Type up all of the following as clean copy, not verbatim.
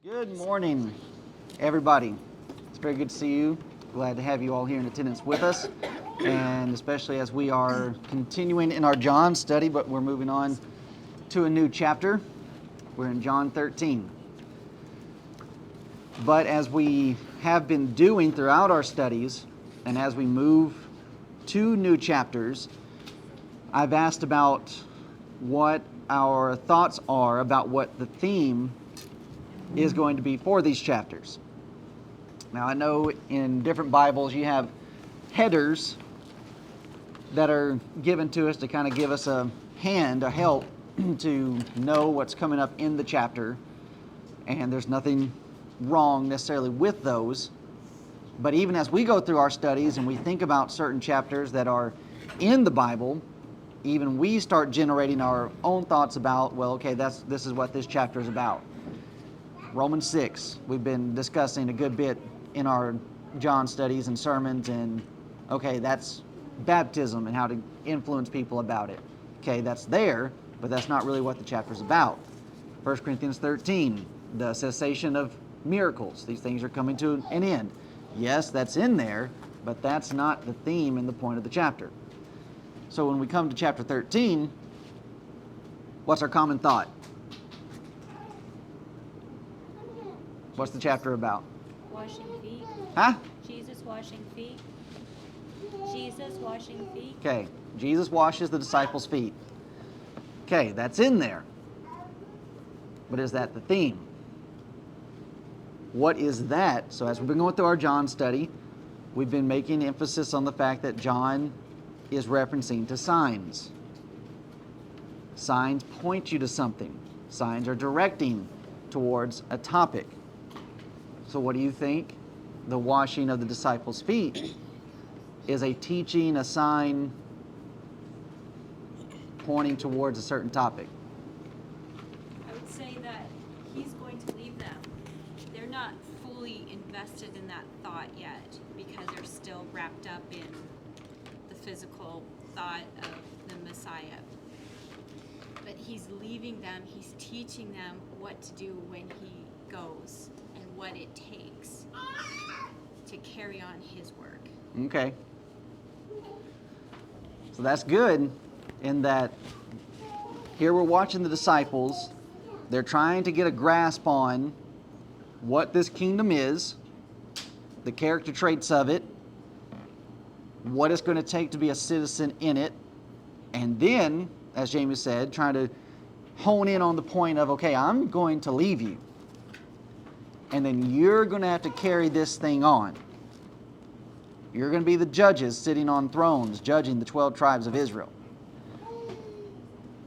Good morning, everybody. It's very good to see you. Glad to have you all here in attendance with us, and especially as we are continuing in our John study, but we're moving on to a new chapter. We're in John 13. But as we have been doing throughout our studies, and as we move to new chapters, I've asked about what our thoughts are about what the theme is going to be for these chapters. Now, I know in different Bibles you have headers that are given to us to kind of give us a hand, a help to know what's coming up in the chapter, and there's nothing wrong necessarily with those. But even as we go through our studies and we think about certain chapters that are in the Bible, even we start generating our own thoughts about, well, okay, this is what this chapter is about. Romans 6, we've been discussing a good bit in our John studies and sermons, and okay, that's baptism and how to influence people about it. Okay, that's there, but that's not really what the chapter's about. 1 Corinthians 13, the cessation of miracles. These things are coming to an end. Yes, that's in there, but that's not the theme and the point of the chapter. So when we come to chapter 13, what's our common thought? What's the chapter about? Washing feet. Huh? Jesus washing feet. Jesus washing feet. Okay, Jesus washes the disciples' feet. Okay, that's in there. But is that the theme? What is that? So as we've been going through our John study, we've been making emphasis on the fact that John is referencing to signs. Signs point you to something. Signs are directing towards a topic. So what do you think? The washing of the disciples' feet is a teaching, a sign pointing towards a certain topic. I would say that he's going to leave them. They're not fully invested in that thought yet because they're still wrapped up in the physical thought of the Messiah. But he's leaving them, he's teaching them what to do when he goes and what it takes to carry on his work. Okay. So that's good in that here we're watching the disciples. They're trying to get a grasp on what this kingdom is, the character traits of it, what it's going to take to be a citizen in it, and then, as Jamie said, trying to hone in on the point of, okay, I'm going to leave you. And then you're going to have to carry this thing on. You're going to be the judges sitting on thrones, judging the 12 tribes of Israel.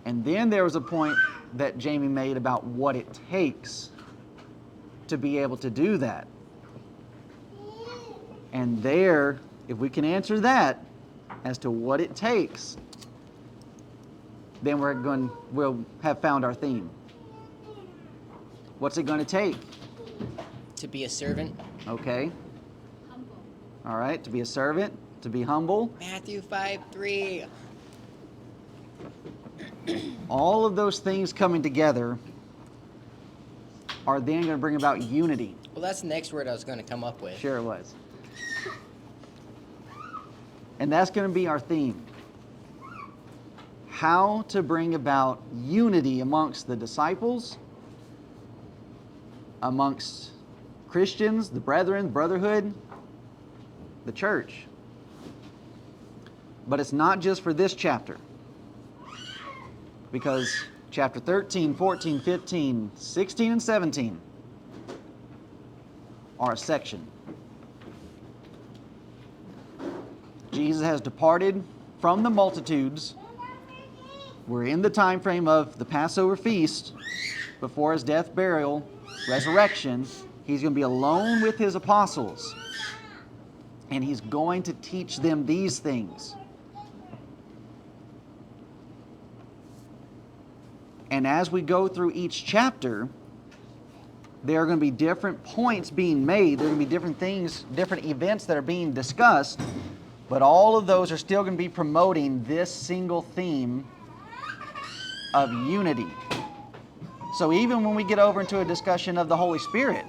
And then there was a point that Jamie made about what it takes to be able to do that. And there, if we can answer that as to what it takes, then we'll have found our theme. What's it going to take? To be a servant. Okay. Humble. All right. To be a servant, to be humble. Matthew 5:3. All of those things coming together are then going to bring about unity. Well, that's the next word I was going to come up with. Sure it was. And that's going to be our theme. How to bring about unity amongst the disciples, amongst Christians, the brethren, brotherhood, the church. But it's not just for this chapter. Because chapter 13, 14, 15, 16, and 17 are a section. Jesus has departed from the multitudes. We're in the time frame of the Passover feast before his death, burial, resurrection. He's going to be alone with his apostles. And he's going to teach them these things. And as we go through each chapter, there are going to be different points being made. There are going to be different things, different events that are being discussed. But all of those are still going to be promoting this single theme of unity. So even when we get over into a discussion of the Holy Spirit,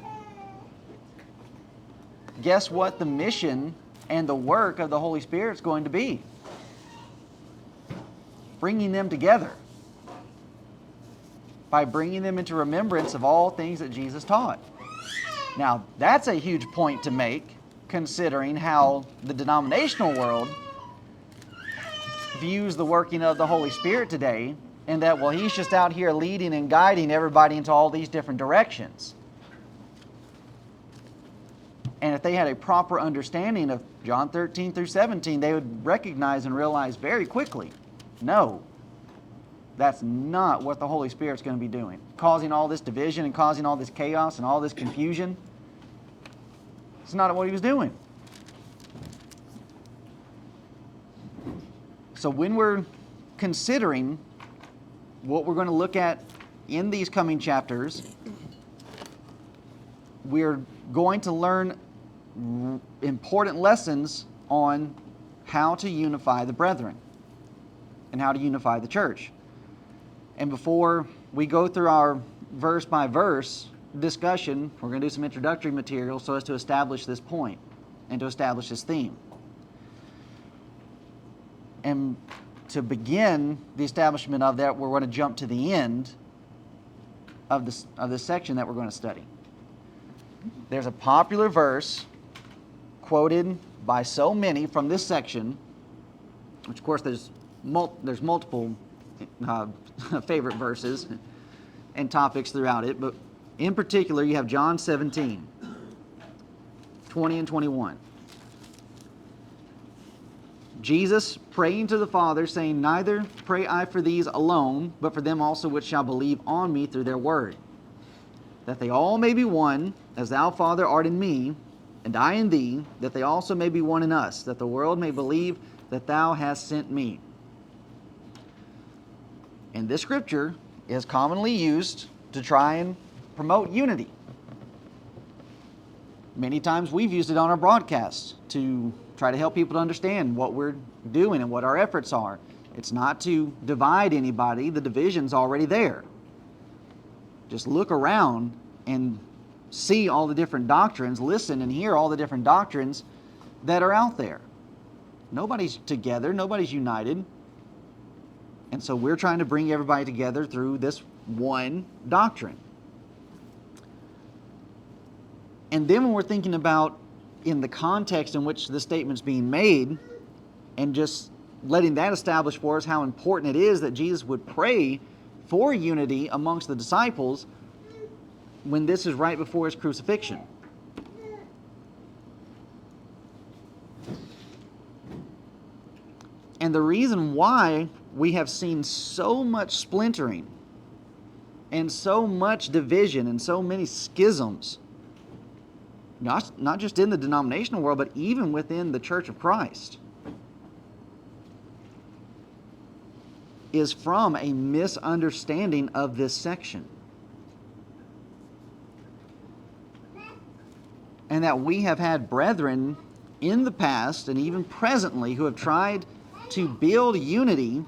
guess what the mission and the work of the Holy Spirit is going to be? Bringing them together. By bringing them into remembrance of all things that Jesus taught. Now, that's a huge point to make, considering how the denominational world views the working of the Holy Spirit today, and that, well, he's just out here leading and guiding everybody into all these different directions. And if they had a proper understanding of John 13 through 17, they would recognize and realize very quickly, no, that's not what the Holy Spirit's going to be doing. Causing all this division and causing all this chaos and all this confusion. It's not what he was doing. So when we're considering what we're going to look at in these coming chapters, we're going to learn important lessons on how to unify the brethren and how to unify the church. And before we go through our verse by verse discussion, we're going to do some introductory material so as to establish this point and to establish this theme. And to begin the establishment of that, we're going to jump to the end of this section that we're going to study. There's a popular verse quoted by so many from this section, which of course there's multiple favorite verses and topics throughout it, but in particular you have John 17, 20 and 21. Jesus praying to the Father, saying, "Neither pray I for these alone, but for them also which shall believe on me through their word, that they all may be one, as thou, Father, art in me, and I in thee, that they also may be one in us, that the world may believe that thou hast sent me." And this scripture is commonly used to try and promote unity. Many times we've used it on our broadcasts to try to help people to understand what we're doing and what our efforts are. It's not to divide anybody. The division's already there. Just look around and see all the different doctrines, listen and hear all the different doctrines that are out there. Nobody's together, nobody's united. And so we're trying to bring everybody together through this one doctrine. And then when we're thinking about in the context in which the statement's being made, and just letting that establish for us how important it is that Jesus would pray for unity amongst the disciples when this is right before his crucifixion. And the reason why we have seen so much splintering and so much division and so many schisms, not just in the denominational world, but even within the Church of Christ, is from a misunderstanding of this section. And that we have had brethren in the past and even presently who have tried to build unity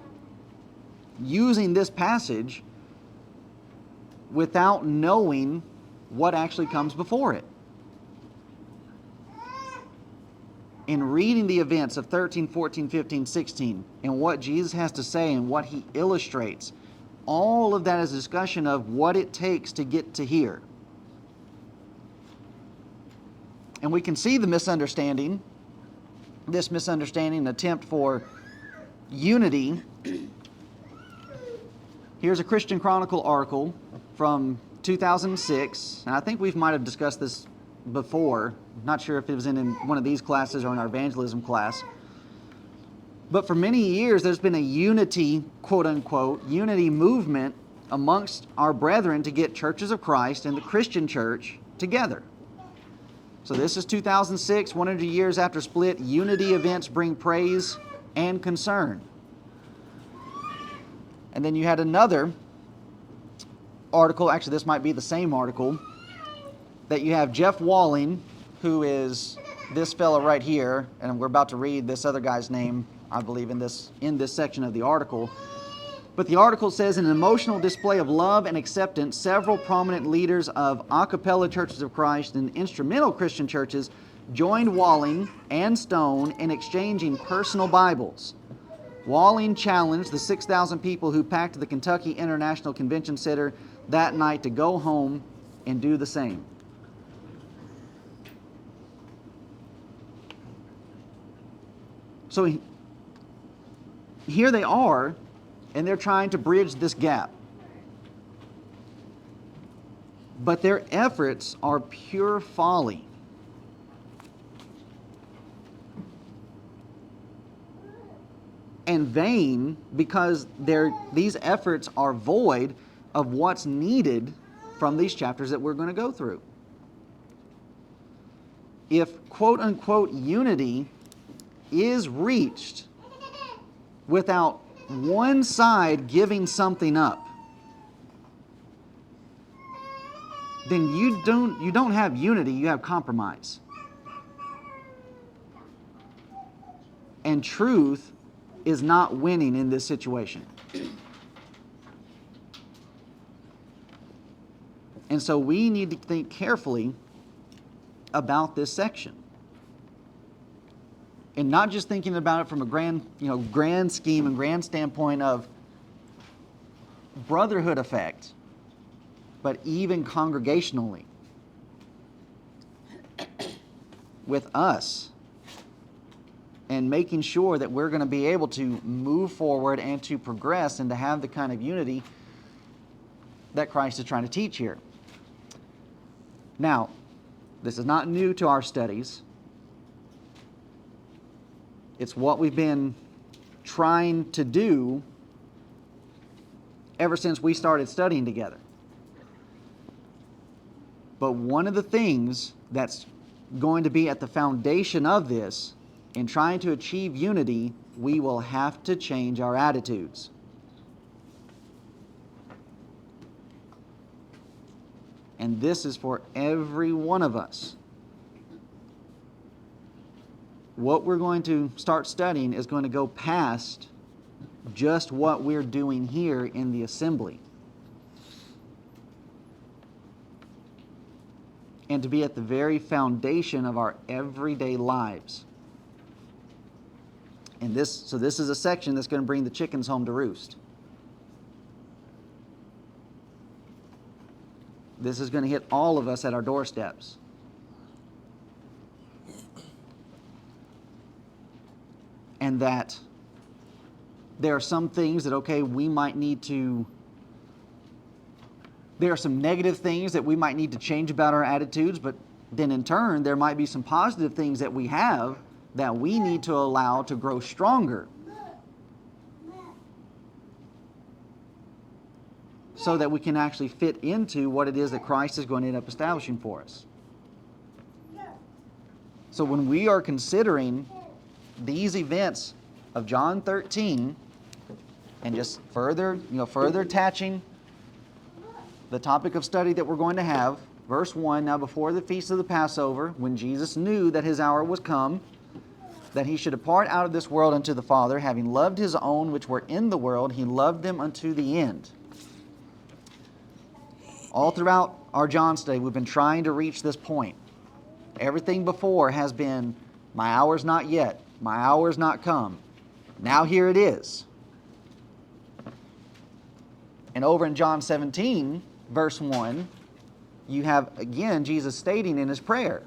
using this passage without knowing what actually comes before it. In reading the events of 13, 14, 15, 16, and what Jesus has to say and what he illustrates, all of that is a discussion of what it takes to get to here. And we can see the misunderstanding, this misunderstanding, attempt for unity. Here's a Christian Chronicle article from 2006, and I think we might have discussed this before. I'm not sure if it was in one of these classes or in our evangelism class. But for many years, there's been a unity, quote unquote, unity movement amongst our brethren to get churches of Christ and the Christian church together. So this is 2006, 100 years after split. Unity events bring praise and concern. And then you had another article, actually this might be the same article, that you have Jeff Walling, who is this fellow right here, and we're about to read this other guy's name, I believe, in this section of the article. But the article says, in an emotional display of love and acceptance, several prominent leaders of a cappella churches of Christ and instrumental Christian churches joined Walling and Stone in exchanging personal Bibles. Walling challenged the 6,000 people who packed the Kentucky International Convention Center that night to go home and do the same. So here they are, and they're trying to bridge this gap. But their efforts are pure folly. And vain, because these efforts are void of what's needed from these chapters that we're going to go through. If quote-unquote unity is reached without one side giving something up, then you don't have unity, you have compromise. And truth is not winning in this situation. And so we need to think carefully about this section. And not just thinking about it from a grand scheme and grand standpoint of brotherhood effect, but even congregationally with us, and making sure that we're going to be able to move forward and to progress and to have the kind of unity that Christ is trying to teach here. Now, this is not new to our studies. It's what we've been trying to do ever since we started studying together. But one of the things that's going to be at the foundation of this, in trying to achieve unity, we will have to change our attitudes. And this is for every one of us. What we're going to start studying is going to go past just what we're doing here in the assembly, and to be at the very foundation of our everyday lives. And this is a section that's going to bring the chickens home to roost. This is going to hit all of us at our doorsteps. And that there are some things that, we might need to, there are some negative things that we might need to change about our attitudes, but then in turn, there might be some positive things that we have that we need to allow to grow stronger, so that we can actually fit into what it is that Christ is going to end up establishing for us. So when we are considering these events of John 13, and just further attaching the topic of study that we're going to have, verse 1, now before the feast of the Passover, when Jesus knew that his hour was come, that he should depart out of this world unto the Father, having loved his own which were in the world, he loved them unto the end. All throughout our John study, we've been trying to reach this point. Everything before has been, my hour's not yet, my hour's not come. Now here it is. And over in John 17, verse 1, you have again Jesus stating in his prayer,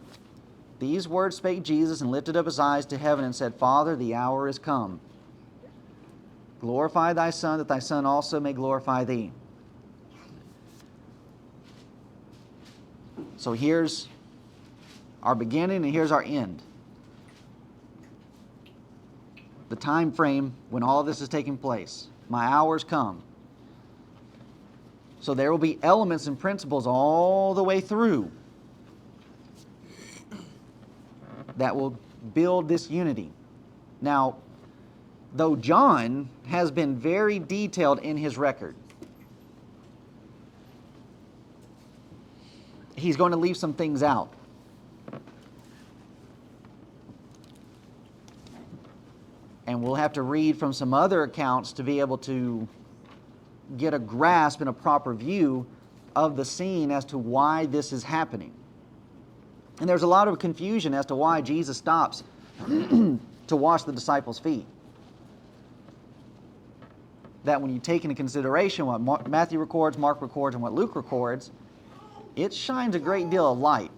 these words spake Jesus, and lifted up his eyes to heaven, and said, Father, the hour is come. Glorify thy Son, that thy Son also may glorify thee. So here's our beginning and here's our end. The time frame when all of this is taking place. My hour's come. So there will be elements and principles all the way through that will build this unity. Now, though John has been very detailed in his record, he's going to leave some things out. And we'll have to read from some other accounts to be able to get a grasp and a proper view of the scene as to why this is happening. And there's a lot of confusion as to why Jesus stops to wash the disciples' feet. That when you take into consideration what Matthew records, Mark records, and what Luke records, it shines a great deal of light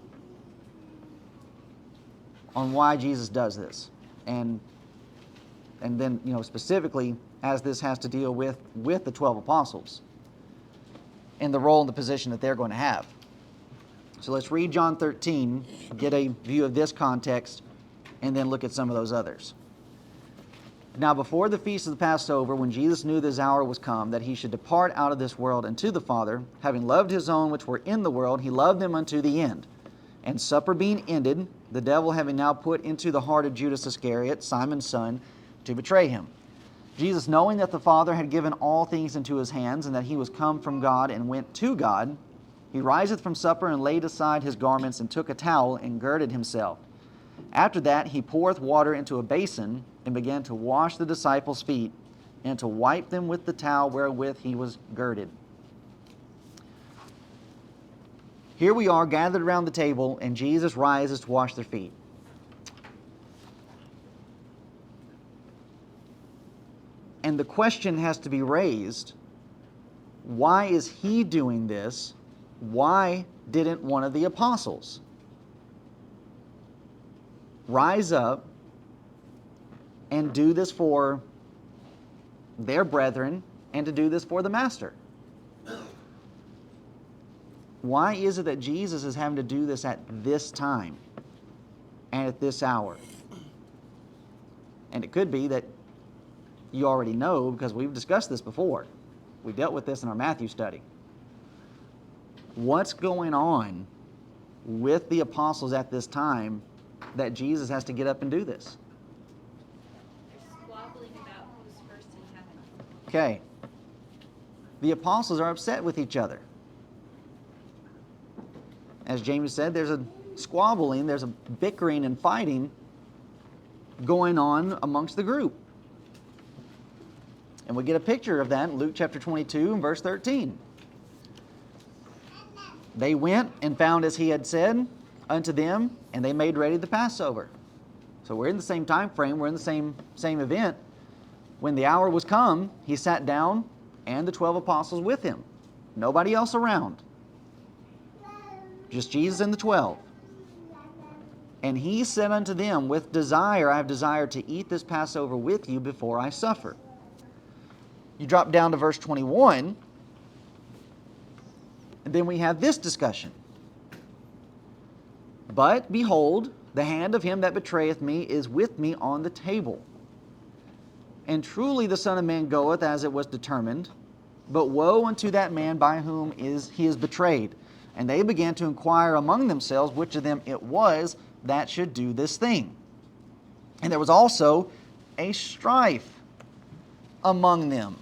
on why Jesus does this. And then, specifically, as this has to deal with the 12 apostles and the role and the position that they're going to have. So let's read John 13, get a view of this context, and then look at some of those others. Now before the feast of the Passover, when Jesus knew that his hour was come, that he should depart out of this world unto the Father, having loved his own which were in the world, he loved them unto the end. And supper being ended, the devil having now put into the heart of Judas Iscariot, Simon's son, to betray him. Jesus, knowing that the Father had given all things into his hands, and that he was come from God and went to God, he riseth from supper and laid aside his garments and took a towel and girded himself. After that he poureth water into a basin and began to wash the disciples' feet and to wipe them with the towel wherewith he was girded. Here we are gathered around the table, and Jesus rises to wash their feet. And the question has to be raised, why is he doing this? Why didn't one of the apostles rise up and do this for their brethren and to do this for the Master? Why is it that Jesus is having to do this at this time and at this hour? And it could be that you already know, because we've discussed this before. We dealt with this in our Matthew study. What's going on with the apostles at this time that Jesus has to get up and do this? They're squabbling about who's first in heaven. Okay. The apostles are upset with each other. As James said, there's a squabbling, there's a bickering and fighting going on amongst the group. And we get a picture of that in Luke chapter 22 and verse 13. They went and found as he had said unto them, and they made ready the Passover. So we're in the same time frame, we're in the same event. When the hour was come, he sat down and the 12 apostles with him. Nobody else around. Just Jesus and the 12. And he said unto them, with desire I have desired to eat this Passover with you before I suffer. You drop down to verse 21, and then we have this discussion. But behold, the hand of him that betrayeth me is with me on the table. And truly the Son of Man goeth as it was determined, but woe unto that man by whom he is betrayed. And they began to inquire among themselves which of them it was that should do this thing. And there was also a strife among them,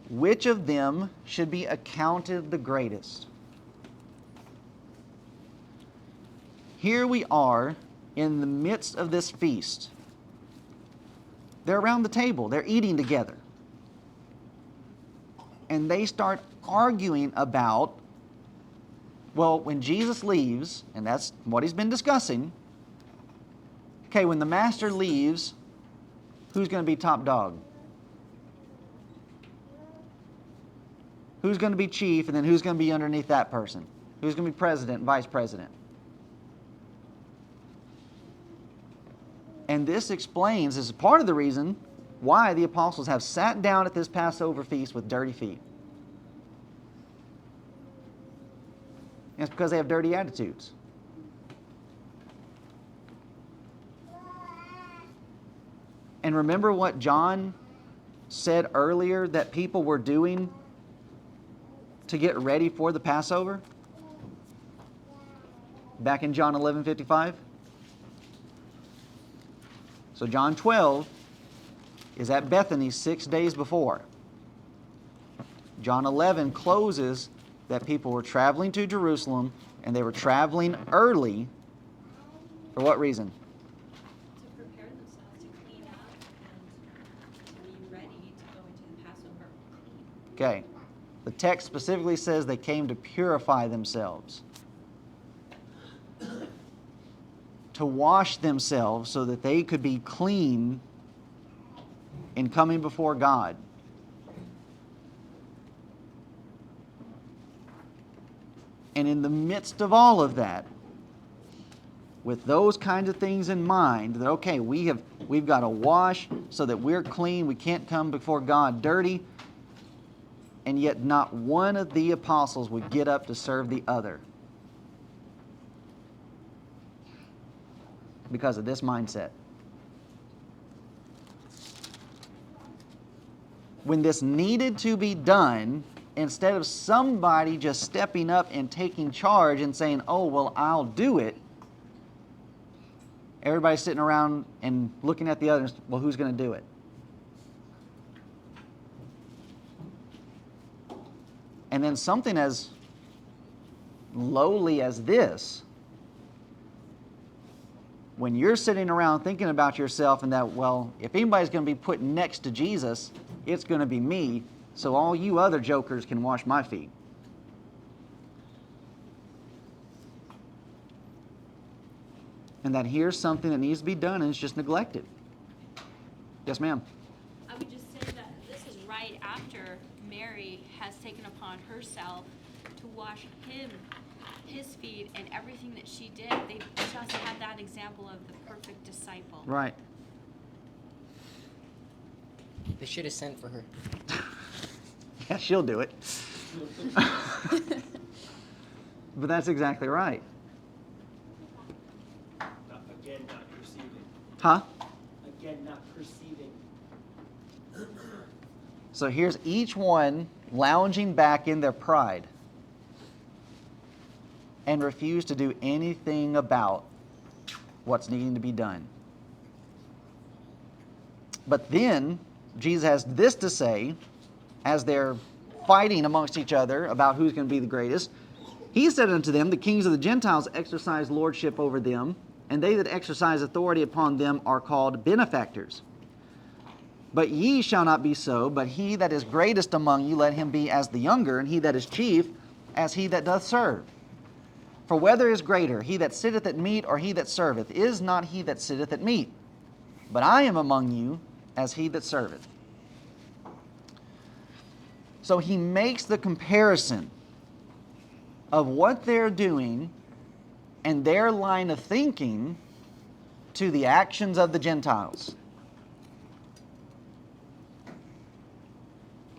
which of them should be accounted the greatest. Here we are in the midst of this feast. They're around the table, they're eating together. And they start arguing about, well, when Jesus leaves, and that's what he's been discussing, okay, when the Master leaves, who's going to be top dog? Who's going to be chief, and then who's going to be underneath that person? Who's going to be president and vice president? And this explains, this is part of the reason why the apostles have sat down at this Passover feast with dirty feet. And it's because they have dirty attitudes. And remember what John said earlier that people were doing to get ready for the Passover? Back in John 11:55. So John 12 is at Bethany 6 days before. John 11 closes that people were traveling to Jerusalem, and they were traveling early. For what reason? To prepare themselves to clean up and to be ready to go into the Passover clean. Okay. The text specifically says they came to purify themselves, to wash themselves so that they could be clean in coming before God. And in the midst of all of that, with those kinds of things in mind, that okay, we've got to wash so that we're clean, we can't come before God dirty, and yet not one of the apostles would get up to serve the other because of this mindset. When this needed to be done, instead of somebody just stepping up and taking charge and saying, oh, well, I'll do it, everybody's sitting around and looking at the others, well, who's going to do it? And then something as lowly as this, when you're sitting around thinking about yourself and that, well, if anybody's going to be put next to Jesus, it's going to be me, so all you other jokers can wash my feet. And that here's something that needs to be done and it's just neglected. Yes, ma'am. I would just say that this is right after Mary has taken upon herself to wash his feet, and everything that she did, they just had that example of the perfect disciple. Right. They should have sent for her. Yeah, she'll do it. But that's exactly right. Again, not perceiving. Huh? Again, not perceiving. So here's each one lounging back in their pride and refuse to do anything about what's needing to be done. But then Jesus has this to say as they're fighting amongst each other about who's going to be the greatest. He said unto them, the kings of the Gentiles exercise lordship over them, and they that exercise authority upon them are called benefactors. But ye shall not be so, but he that is greatest among you, let him be as the younger, and he that is chief, as he that doth serve. For whether is greater, he that sitteth at meat, or he that serveth? Is not he that sitteth at meat? But I am among you as he that serveth. So he makes the comparison of what they're doing and their line of thinking to the actions of the Gentiles.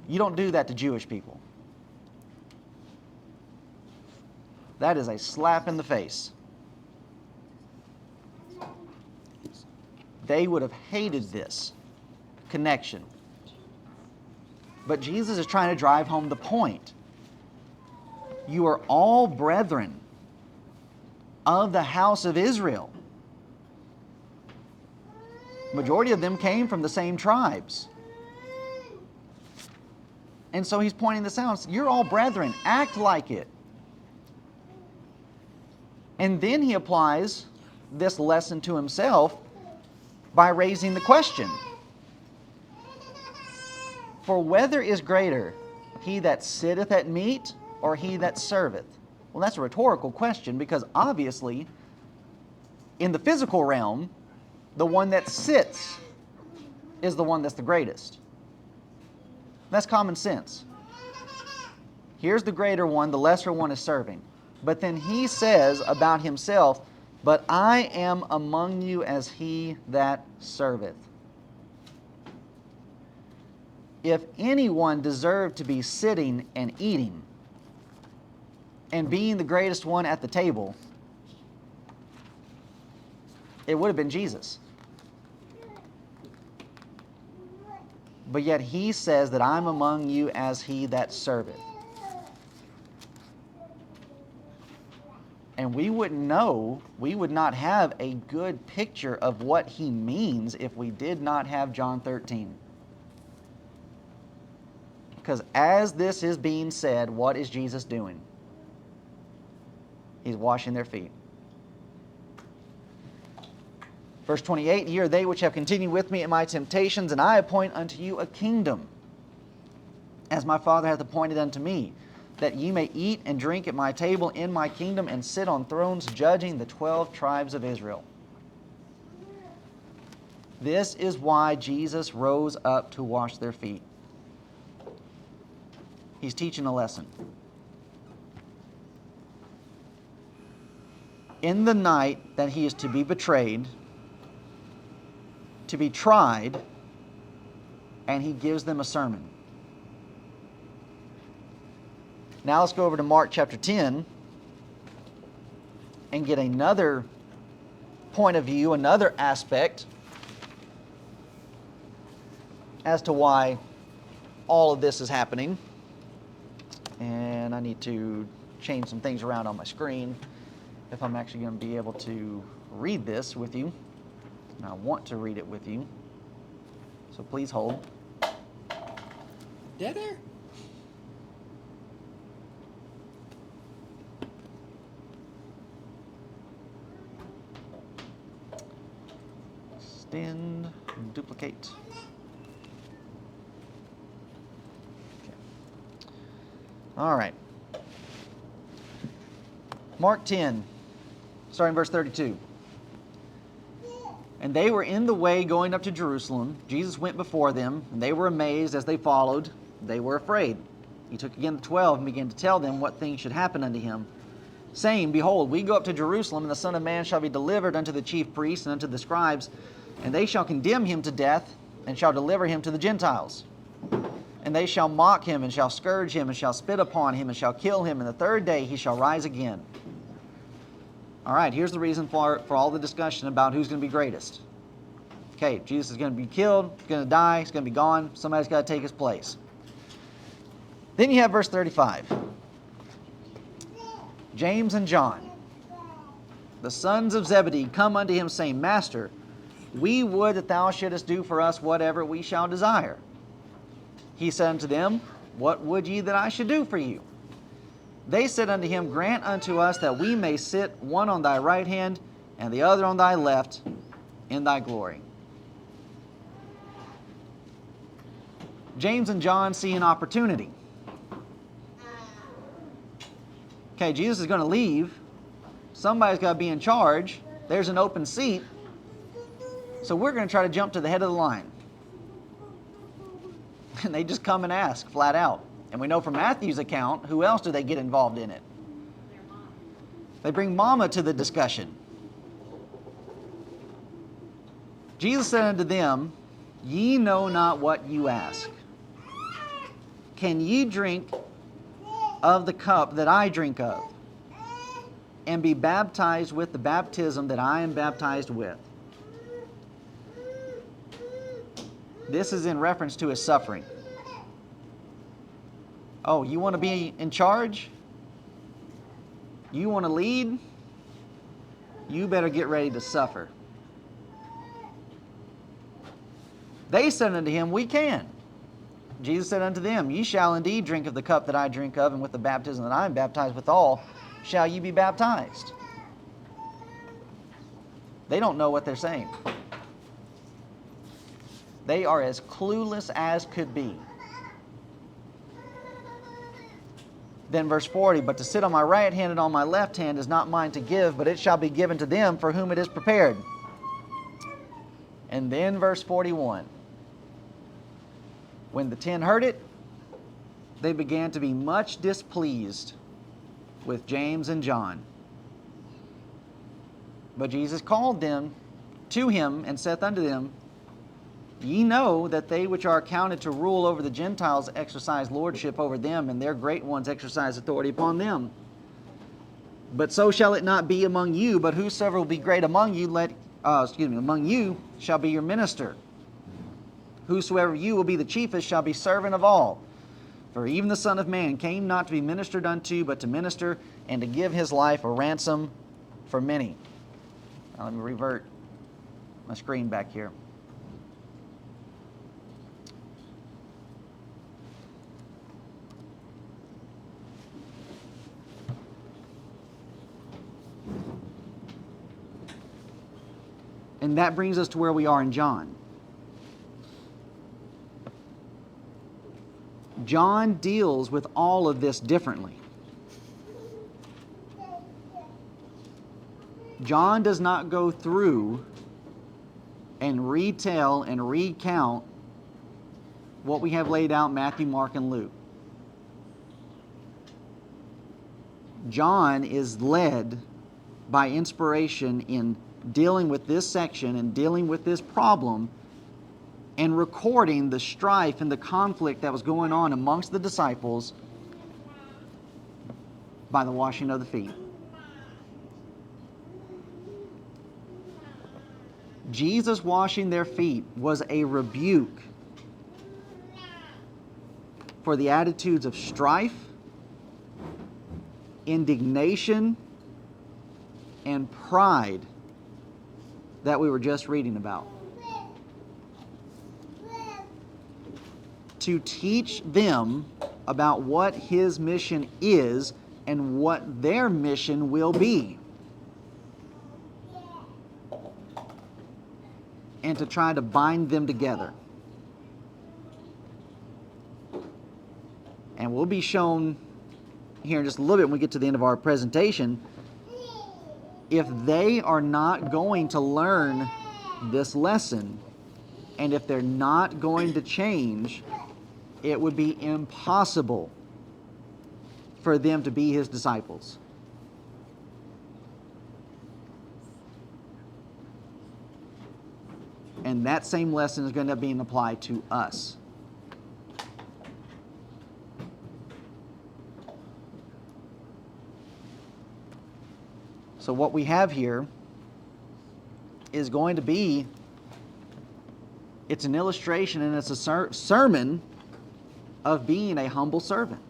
You don't do that to Jewish people. That is a slap in the face. They would have hated this connection. But Jesus is trying to drive home the point. You are all brethren of the house of Israel. Majority of them came from the same tribes. And so he's pointing this out. You're all brethren. Act like it. And then he applies this lesson to himself by raising the question. For whether is greater, he that sitteth at meat or he that serveth? Well, that's a rhetorical question because obviously, in the physical realm, the one that sits is the one that's the greatest. That's common sense. Here's the greater one, the lesser one is serving. But then he says about himself, but I am among you as he that serveth. If anyone deserved to be sitting and eating and being the greatest one at the table, it would have been Jesus. But yet he says that I'm among you as he that serveth. And we wouldn't know, we would not have a good picture of what he means if we did not have John 13. Because as this is being said, what is Jesus doing? He's washing their feet. Verse 28, ye are they which have continued with me in my temptations, and I appoint unto you a kingdom, as my Father hath appointed unto me, that ye may eat and drink at my table in my kingdom, and sit on thrones judging the 12 tribes of Israel. This is why Jesus rose up to wash their feet. He's teaching a lesson. In the night that he is to be betrayed, to be tried, and he gives them a sermon. Now let's go over to Mark chapter 10 and get another point of view, another aspect as to why all of this is happening. And I need to change some things around on my screen if I'm actually going to be able to read this with you. And I want to read it with you. So please hold. Dead there? Extend, duplicate. Okay. All right. Mark 10, starting in verse 32. And they were in the way going up to Jerusalem. Jesus went before them, and they were amazed as they followed. They were afraid. He took again the 12 and began to tell them what things should happen unto him, saying, Behold, we go up to Jerusalem, and the Son of Man shall be delivered unto the chief priests and unto the scribes, and they shall condemn him to death, and shall deliver him to the Gentiles. And they shall mock him, and shall scourge him, and shall spit upon him, and shall kill him, and the third day he shall rise again. All right, here's the reason for all the discussion about who's going to be greatest. Okay, Jesus is going to be killed, he's going to die, he's going to be gone, somebody's got to take his place. Then you have verse 35. James and John, the sons of Zebedee, come unto him, saying, Master, we would that thou shouldest do for us whatever we shall desire. He said unto them, What would ye that I should do for you? They said unto him, Grant unto us that we may sit one on thy right hand and the other on thy left in thy glory. James and John see an opportunity. Okay, Jesus is going to leave. Somebody's got to be in charge. There's an open seat. So we're going to try to jump to the head of the line. And they just come and ask flat out. And we know from Matthew's account, who else do they get involved in it? Their mom. They bring Mama to the discussion. Jesus said unto them, Ye know not what you ask. Can ye drink of the cup that I drink of, and be baptized with the baptism that I am baptized with? This is in reference to his suffering. Oh, you want to be in charge? You want to lead? You better get ready to suffer. They said unto him, We can. Jesus said unto them, Ye shall indeed drink of the cup that I drink of, and with the baptism that I am baptized withal, shall ye be baptized. They don't know what they're saying. They are as clueless as could be. Then verse 40, But to sit on my right hand and on my left hand is not mine to give, but it shall be given to them for whom it is prepared. And then verse 41. When the 10 heard it, they began to be much displeased with James and John. But Jesus called them to him and saith unto them, Ye know that they which are accounted to rule over the Gentiles exercise lordship over them, and their great ones exercise authority upon them. But so shall it not be among you, but whosoever will be great among you, among you shall be your minister. Whosoever you will be the chiefest shall be servant of all. For even the Son of Man came not to be ministered unto, but to minister, and to give his life a ransom for many. Now let me revert my screen back here. And that brings us to where we are in John. John deals with all of this differently. John does not go through and retell and recount what we have laid out in Matthew, Mark, and Luke. John is led by inspiration in dealing with this section and dealing with this problem and recording the strife and the conflict that was going on amongst the disciples by the washing of the feet. Jesus washing their feet was a rebuke for the attitudes of strife, indignation, and pride that we were just reading about. To teach them about what his mission is and what their mission will be. And to try to bind them together. And we'll be shown here in just a little bit when we get to the end of our presentation, if they are not going to learn this lesson, and if they're not going to change, it would be impossible for them to be his disciples. And that same lesson is going to be applied to us. So what we have here is going to be, it's an illustration and it's a sermon of being a humble servant.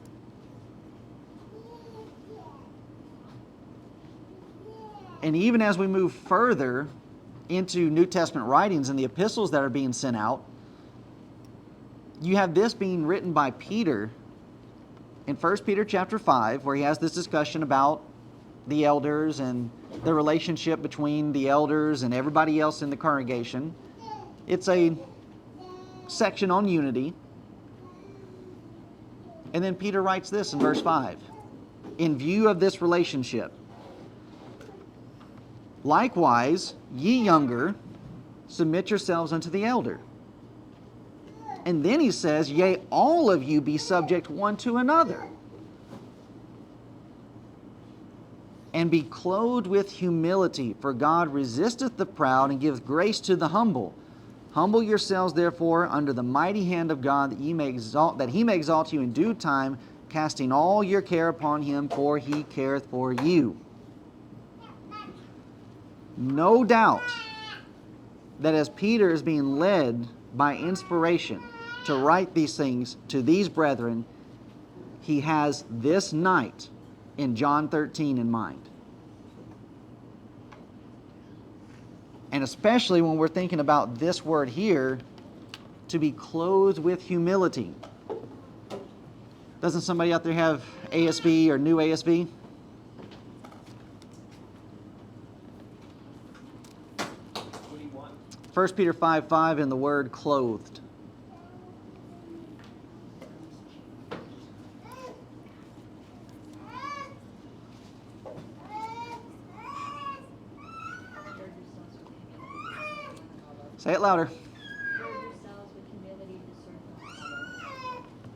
And even as we move further into New Testament writings and the epistles that are being sent out, you have this being written by Peter in 1 Peter chapter 5, where he has this discussion about the elders and the relationship between the elders and everybody else in the congregation. It's a section on unity. And then Peter writes this in verse 5. In view of this relationship, likewise, ye younger, submit yourselves unto the elder. And then he says, yea, all of you be subject one to another. And be clothed with humility, for God resisteth the proud and giveth grace to the humble. Humble yourselves, therefore, under the mighty hand of God, that he may exalt you in due time, casting all your care upon him, for he careth for you. No doubt that as Peter is being led by inspiration to write these things to these brethren, he has this night in John 13 in mind. And especially when we're thinking about this word here, to be clothed with humility. Doesn't somebody out there have ASB or New ASB? What do you want? 1 Peter 5:5 in the word clothed. Say it louder. Gird yourselves with humility to serve one another.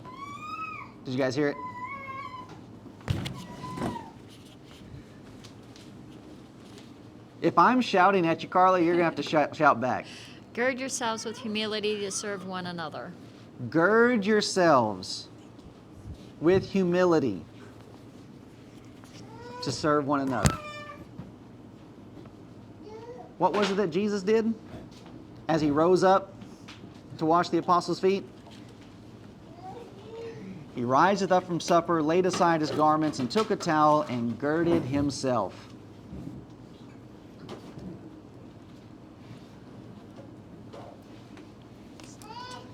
Did you guys hear it? If I'm shouting at you, Carla, you're going to have to shout back. Gird yourselves with humility to serve one another. Gird yourselves with humility to serve one another. What was it that Jesus did as he rose up to wash the apostles' feet? He riseth up from supper, laid aside his garments, and took a towel and girded himself.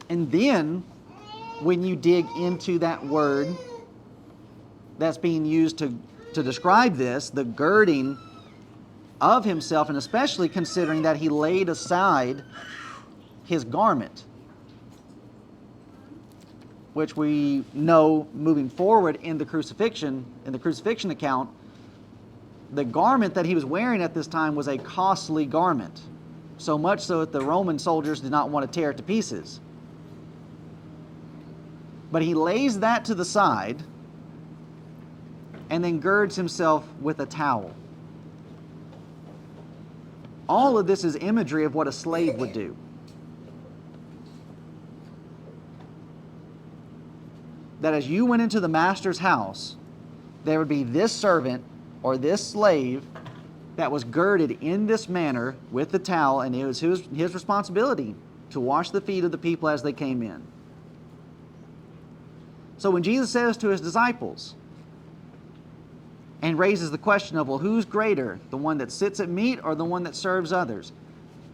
And then, when you dig into that word that's being used to describe this, the girding of himself, and especially considering that he laid aside his garment. which we know moving forward in the crucifixion account, the garment that he was wearing at this time was a costly garment, so much so that the Roman soldiers did not want to tear it to pieces. But he lays that to the side and then girds himself with a towel. All of this is imagery of what a slave would do. That as you went into the master's house, there would be this servant or this slave that was girded in this manner with the towel, and it was his responsibility to wash the feet of the people as they came in. So when Jesus says to his disciples, and raises the question of, well, who's greater, the one that sits at meat or the one that serves others?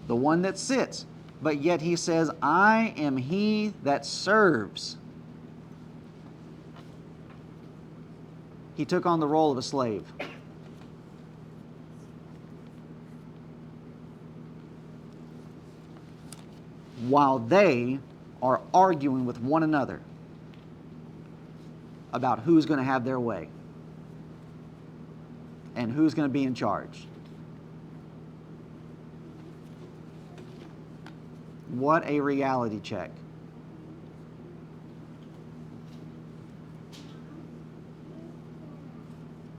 The one that sits. But yet he says, I am he that serves. He took on the role of a slave. While they are arguing with one another about who's going to have their way and who's going to be in charge. What a reality check.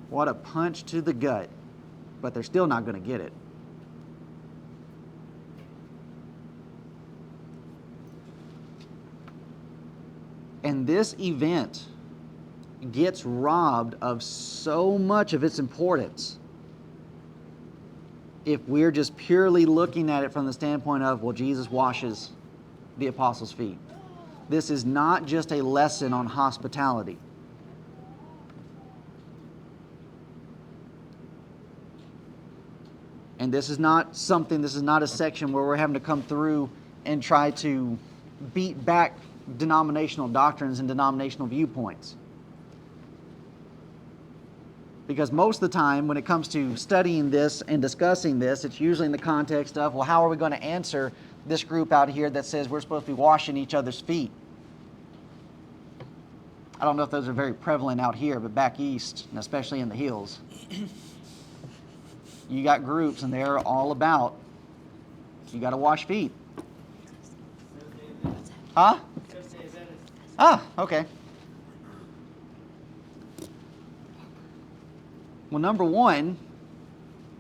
What a punch to the gut, but they're still not going to get it. And this event gets robbed of so much of its importance if we're just purely looking at it from the standpoint of, well, Jesus washes the apostles' feet. This is not just a lesson on hospitality. And this is not a section where we're having to come through and try to beat back denominational doctrines and denominational viewpoints. Because most of the time when it comes to studying this and discussing this, it's usually in the context of, well, how are we going to answer this group out here that says we're supposed to be washing each other's feet? I don't know if those are very prevalent out here, but back east, and especially in the hills, you got groups and they're all about, you got to wash feet. Huh? Ah, okay. Well, number one,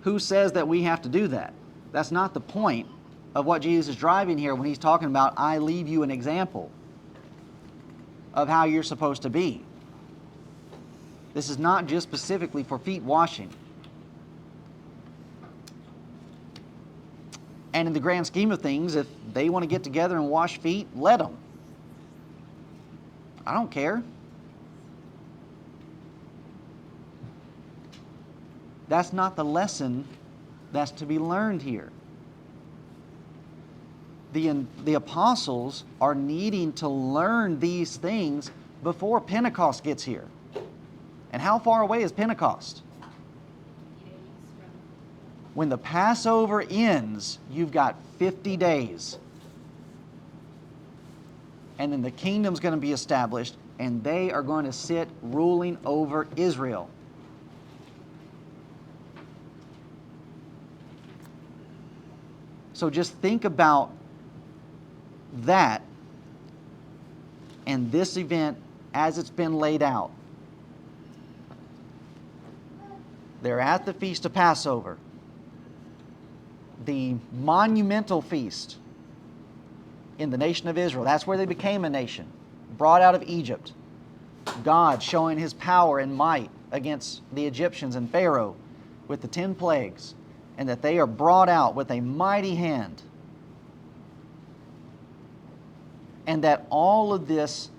who says that we have to do that? That's not the point of what Jesus is driving here when he's talking about, I leave you an example of how you're supposed to be. This is not just specifically for feet washing. And in the grand scheme of things, if they want to get together and wash feet, let them. I don't care. That's not the lesson that's to be learned here. The apostles are needing to learn these things before Pentecost gets here. And how far away is Pentecost? When the Passover ends, you've got 50 days. And then the kingdom's going to be established, and they are going to sit ruling over Israel. So just think about that and this event as it's been laid out. They're at the Feast of Passover, the monumental feast in the nation of Israel. That's where they became a nation, brought out of Egypt. God showing his power and might against the Egyptians and Pharaoh with the 10 plagues, and that they are brought out with a mighty hand. And that all of this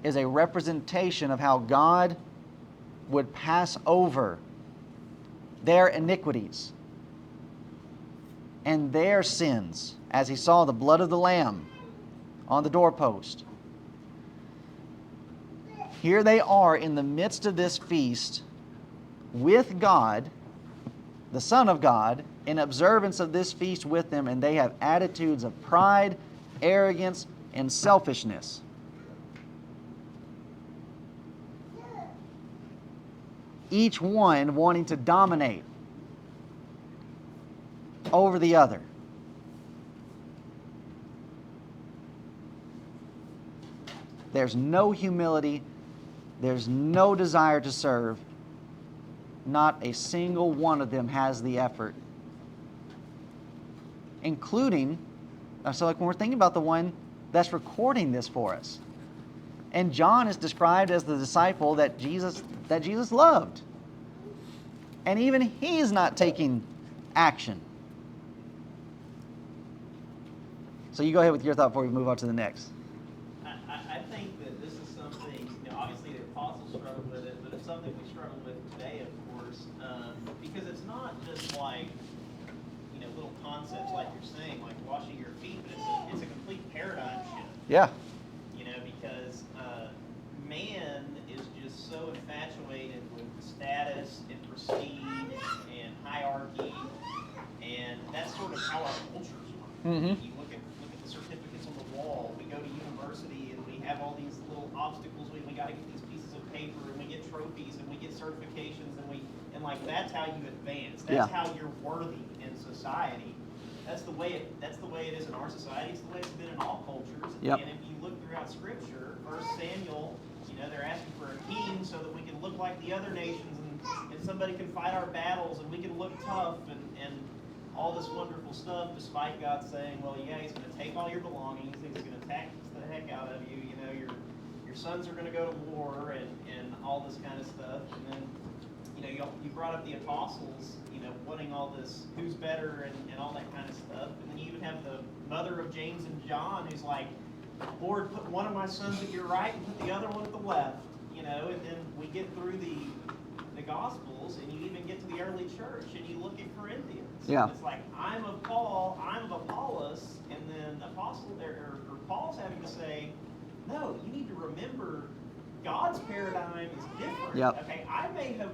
is a representation of how God would pass over their iniquities and their sins as he saw the blood of the Lamb on the doorpost. Here they are in the midst of this feast with God, the Son of God, in observance of this feast with them, and they have attitudes of pride, arrogance, and selfishness. each one wanting to dominate over the other. There's no humility. There's no desire to serve. Not a single one of them has the effort. Including, so like when we're thinking about the one that's recording this for us. And John is described as the disciple that Jesus loved. And even he's not taking action. So you go ahead with your thought before we move on to the next. I think that this is something, obviously the apostles struggled with it, but it's something we struggle with today, of course, because it's not just like, little concepts like you're saying, like washing your feet, but it's a complete paradigm shift. Yeah. Because man is just so infatuated with status and prestige and hierarchy, and that's sort of how our cultures work. Mm-hmm. You look at the certificates on the wall. We go to university and we have all these little obstacles. We got to get these pieces of paper, and we get trophies, and we get certifications, and like that's how you advance. That's how you're worthy in society. That's the way it is in our society. It's the way it's been in all cultures. Yep. And if you look throughout Scripture, 1 Samuel, they're asking for a king so that we can look like the other nations, and somebody can fight our battles, and we can look tough, and all this wonderful stuff, despite God saying, well, yeah, he's going to take all your belongings, he's going to tax the heck out of you, your sons are going to go to war, and all this kind of stuff. And then, you brought up the apostles, wanting all this, who's better, and all that kind of stuff. And then you even have the mother of James and John, who's like, Lord, put one of my sons at your right and put the other one at the left, and then we get through the Gospels, and you even get to the early church, and you look at Corinthians. Yeah. It's like, I'm of Paul, I'm of Apollos, and then or Paul's having to say, no, you need to remember God's paradigm is different. Yep. Okay, I may have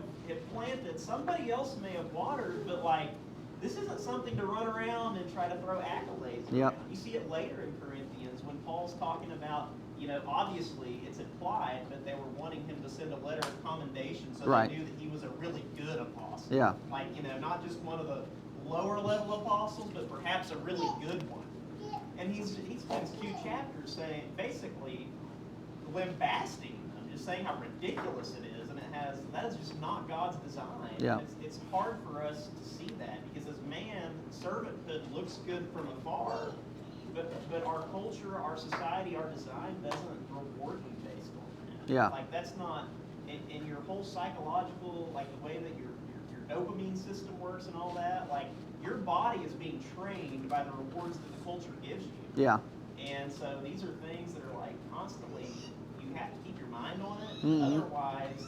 planted, somebody else may have watered, but like, this isn't something to run around and try to throw accolades Yep. around. You see it later in Corinthians when Paul's talking about, obviously it's implied, but they were wanting him to send a letter of commendation so Right. they knew that he was a really good apostle. Yeah. Like, not just one of the lower level apostles, but perhaps a really good one. And he spends 2 chapters saying, basically, lambasting them, just saying how ridiculous it is, and that is just not God's design. Yeah. It's hard for us to see that, because as man, servanthood looks good from afar, but our culture, our society, our design doesn't reward you based on that. Yeah. Like, that's not, in your whole psychological, like the way that your dopamine system works and all that, like, your body is being trained by the rewards that the culture gives you. Yeah. And so these are things that are like constantly, you have to keep your mind on it. Mhm. Otherwise,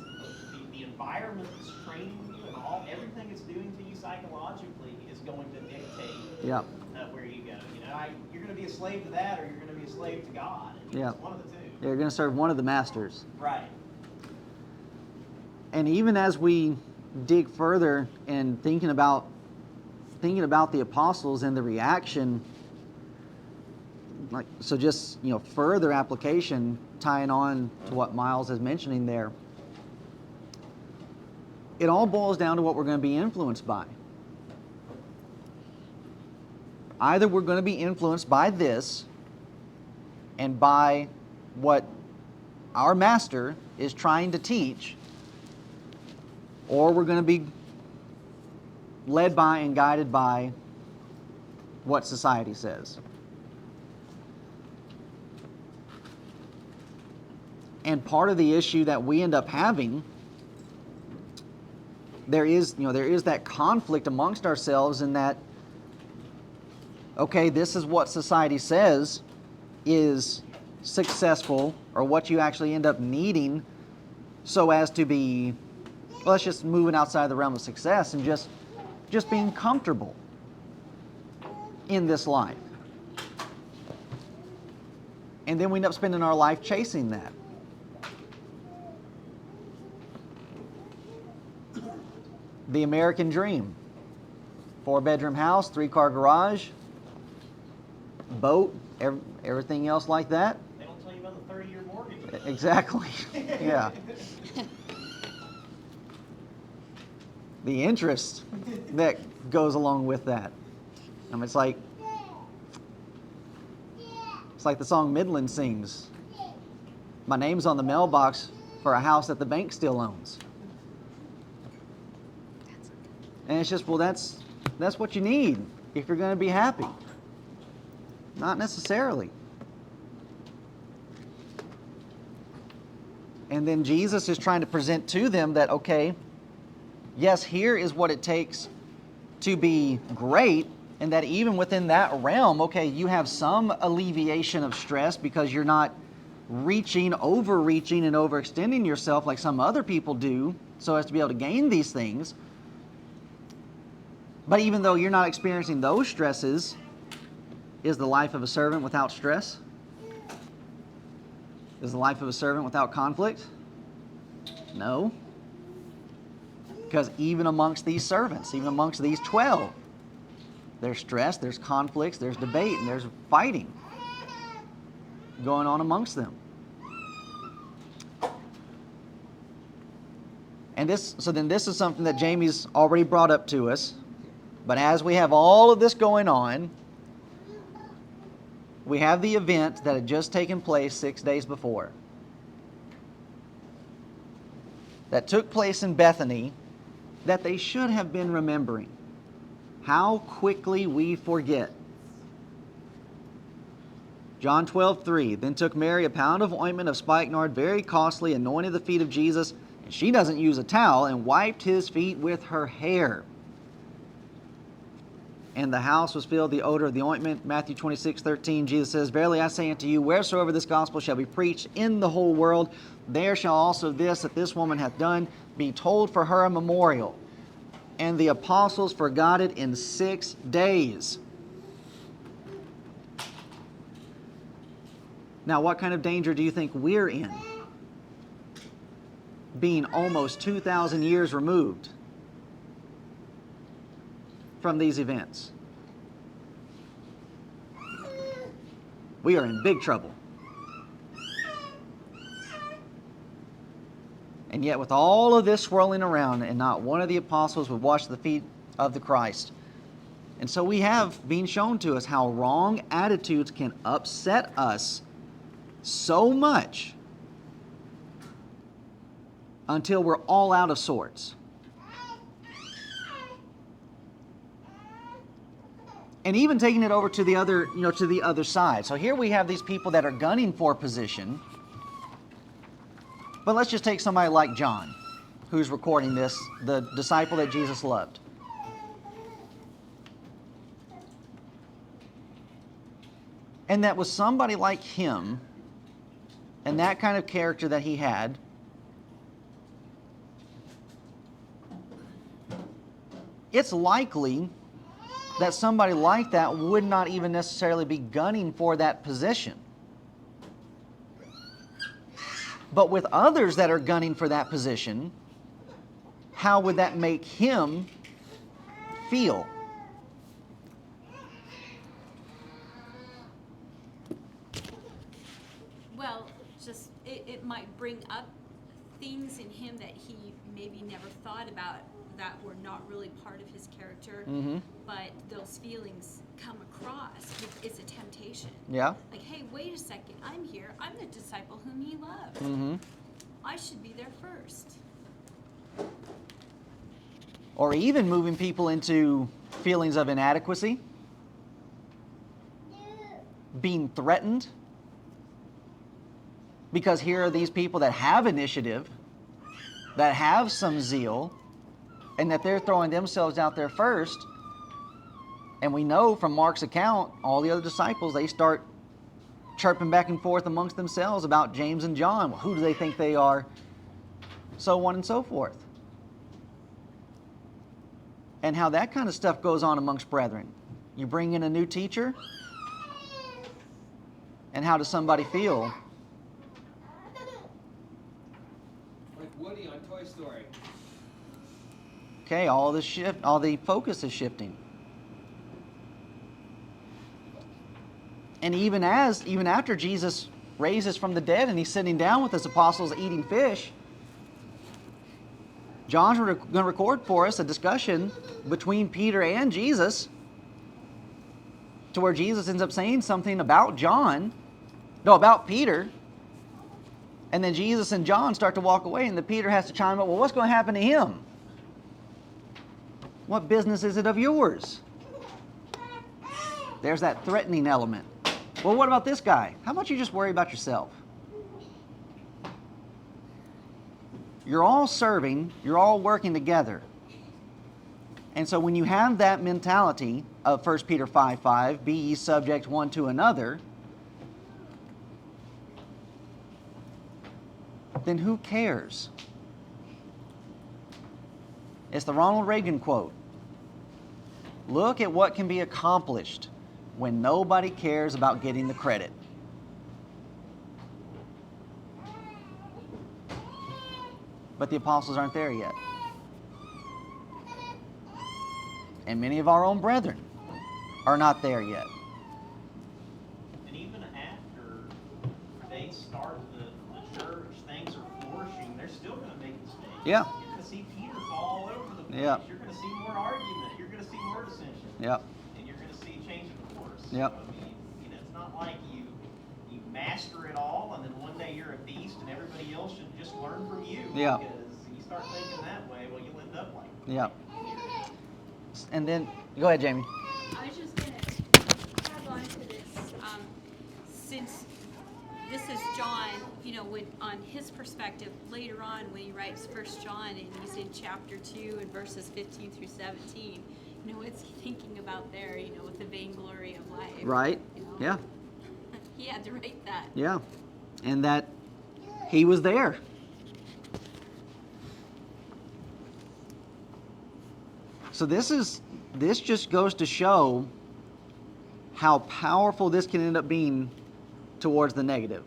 the environment that's training you and everything it's doing to you psychologically is going to dictate Yeah. where you go. You're going to be a slave to that, or you're going to be a slave to God. Yeah. It's one of the two. You're going to serve one of the masters. Right. And even as we dig further and thinking about the apostles and the reaction, just further application, tying on to what Miles is mentioning there, it all boils down to what we're going to be influenced by. Either we're going to be influenced by this and by what our master is trying to teach, or we're going to be led by and guided by what society says. And part of the issue that we end up having, there is that conflict amongst ourselves in that, okay, this is what society says is successful, or what you actually end up needing so as to be, let's just moving outside the realm of success and just being comfortable in this life. And then we end up spending our life chasing that. The American dream. 4-bedroom house, 3-car garage, boat, everything else like that. They don't tell you about the 30-year mortgage. Exactly. Yeah. the interest that goes along with that. It's like the song Midland sings. My name's on the mailbox for a house that the bank still owns. And it's just, well, that's what you need if you're going to be happy. Not necessarily. And then Jesus is trying to present to them that, okay, yes, here is what it takes to be great, and that even within that realm, okay, you have some alleviation of stress because you're not overreaching, and overextending yourself like some other people do so as to be able to gain these things. But even though you're not experiencing those stresses, is the life of a servant without stress? Is the life of a servant without conflict? No. Because even amongst these servants, even amongst these 12, there's stress, there's conflicts, there's debate, and there's fighting going on amongst them. And this is something that Jamie's already brought up to us. But as we have all of this going on, we have the event that had just taken place 6 days before. That took place in Bethany, that they should have been remembering. How quickly we forget. John 12:3. Then took Mary a pound of ointment of spikenard, very costly, anointed the feet of Jesus, and she doesn't use a towel, and wiped his feet with her hair. And the house was filled with the odor of the ointment. Matthew 26:13, Jesus says, Verily I say unto you, wheresoever this gospel shall be preached in the whole world, there shall also this that this woman hath done be told for her a memorial. And the apostles forgot it in 6 days. Now, what kind of danger do you think we're in? Being almost 2,000 years removed from these events. We are in big trouble. And yet with all of this swirling around, and not one of the apostles would wash the feet of the Christ. And so we have been shown to us how wrong attitudes can upset us so much until we're all out of sorts. And even taking it over to the other side. So here we have these people that are gunning for position. But let's just take somebody like John, who's recording this, the disciple that Jesus loved. And that was somebody like him, and that kind of character that he had, it's likely that somebody like that would not even necessarily be gunning for that position. But with others that are gunning for that position, how would that make him feel? Well, just it might bring up things in him that he maybe never thought about that were not really part of his character, but those feelings come across. It's a temptation. Yeah. Like, hey, wait a second, I'm here. I'm the disciple whom he loved. I should be there first. Or even moving people into feelings of inadequacy, being threatened, because here are these people that have initiative, that have some zeal, and that they're throwing themselves out there first. And we know from Mark's account, all the other disciples, they start chirping back and forth amongst themselves about James and John. Well, who do they think they are? So on and so forth. And how that kind of stuff goes on amongst brethren. You bring in a new teacher, and how does somebody feel? Like Woody on Toy Story. Okay, all the focus is shifting. And even after Jesus raises from the dead and he's sitting down with his apostles eating fish, John's going to record for us a discussion between Peter and Jesus, to where Jesus ends up saying something about about Peter. And then Jesus and John start to walk away, and then Peter has to chime up, well, what's going to happen to him? What business is it of yours? There's that threatening element. Well, what about this guy? How about you just worry about yourself? You're all serving, you're all working together. And so when you have that mentality of 1 Peter 5:5, be ye subject one to another, then who cares? It's the Ronald Reagan quote. Look at what can be accomplished when nobody cares about getting the credit. But the apostles aren't there yet. And many of our own brethren are not there yet. And even after they start the church, things are flourishing, they're still going to make mistakes. Yeah. You're going to see Peter fall all over the place. Yeah. You're going to see more argument. You're going to see more dissension. Yep. And you're going to see change of course. Yep. So, I mean, it's not like you master it all, and then one day you're a beast, and everybody else should just learn from you. Yeah. Because you start thinking that way, well, you'll end up like Yep. Peter. And then, go ahead, Jamie. I was just gonna tag on to this, since this is John, when on his perspective, later on when he writes 1 John and he's in chapter 2 and verses 15 through 17, what's he thinking about there, with the vainglory of life? Right? Yeah. He had to write that. Yeah. And that he was there. So this just goes to show how powerful this can end up being towards the negative.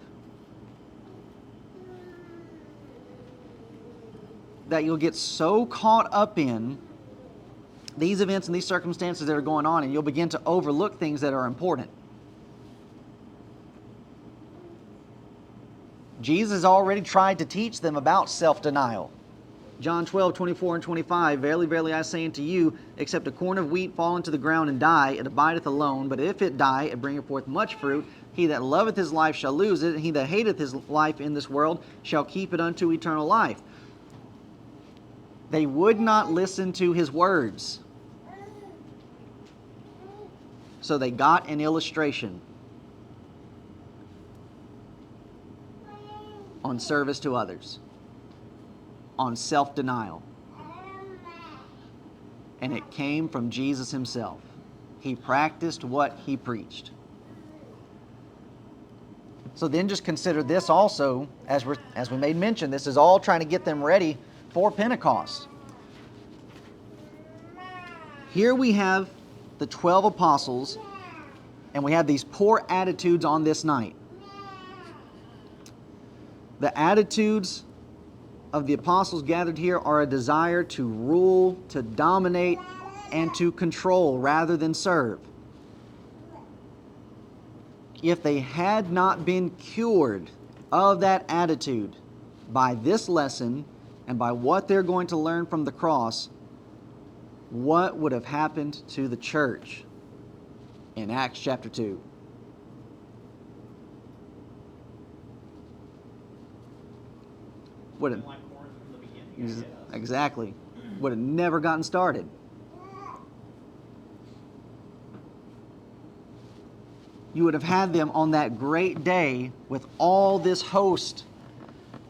That you'll get so caught up in these events and these circumstances that are going on, and you'll begin to overlook things that are important. Jesus already tried to teach them about self-denial. John 12:24 and 25, Verily, verily, I say unto you, except a corn of wheat fall into the ground and die, it abideth alone. But if it die, it bringeth forth much fruit. He that loveth his life shall lose it, and he that hateth his life in this world shall keep it unto eternal life. They would not listen to his words. So they got an illustration on service to others, on self-denial. And it came from Jesus himself. He practiced what he preached. So then just consider this also, as we made mention, this is all trying to get them ready for Pentecost. Here we have the 12 apostles, and we have these poor attitudes on this night. The attitudes of the apostles gathered here are a desire to rule, to dominate, and to control rather than serve. If they had not been cured of that attitude by this lesson and by what they're going to learn from the cross, what would have happened to the church in Acts chapter 2? Would have, Like Corinth from the beginning, I guess. exactly. Would have never gotten started. You would have had them on that great day with all this host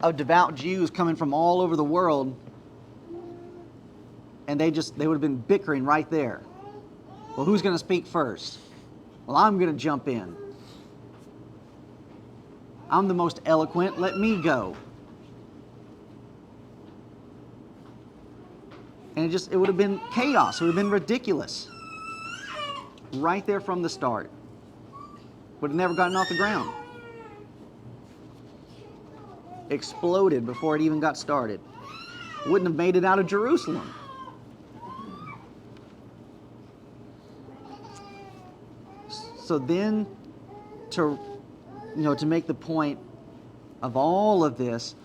of devout Jews coming from all over the world, and they would have been bickering right there. Well, who's going to speak first? Well, I'm going to jump in. I'm the most eloquent, let me go. And it would have been chaos. It would have been ridiculous. Right there from the start. Would have never gotten off the ground. Exploded before it even got started. Wouldn't have made it out of Jerusalem. So then, to make the point of all of this,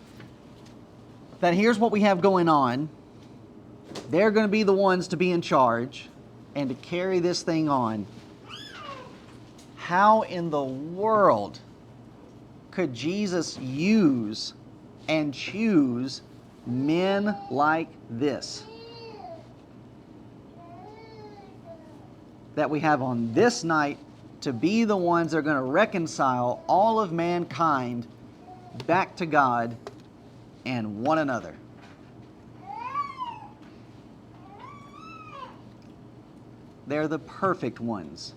that here's what we have going on. they're going to be the ones to be in charge and to carry this thing on, how in the world could Jesus use and choose men like this that we have on this night to be the ones that are going to reconcile all of mankind back to God and one another? They're the perfect ones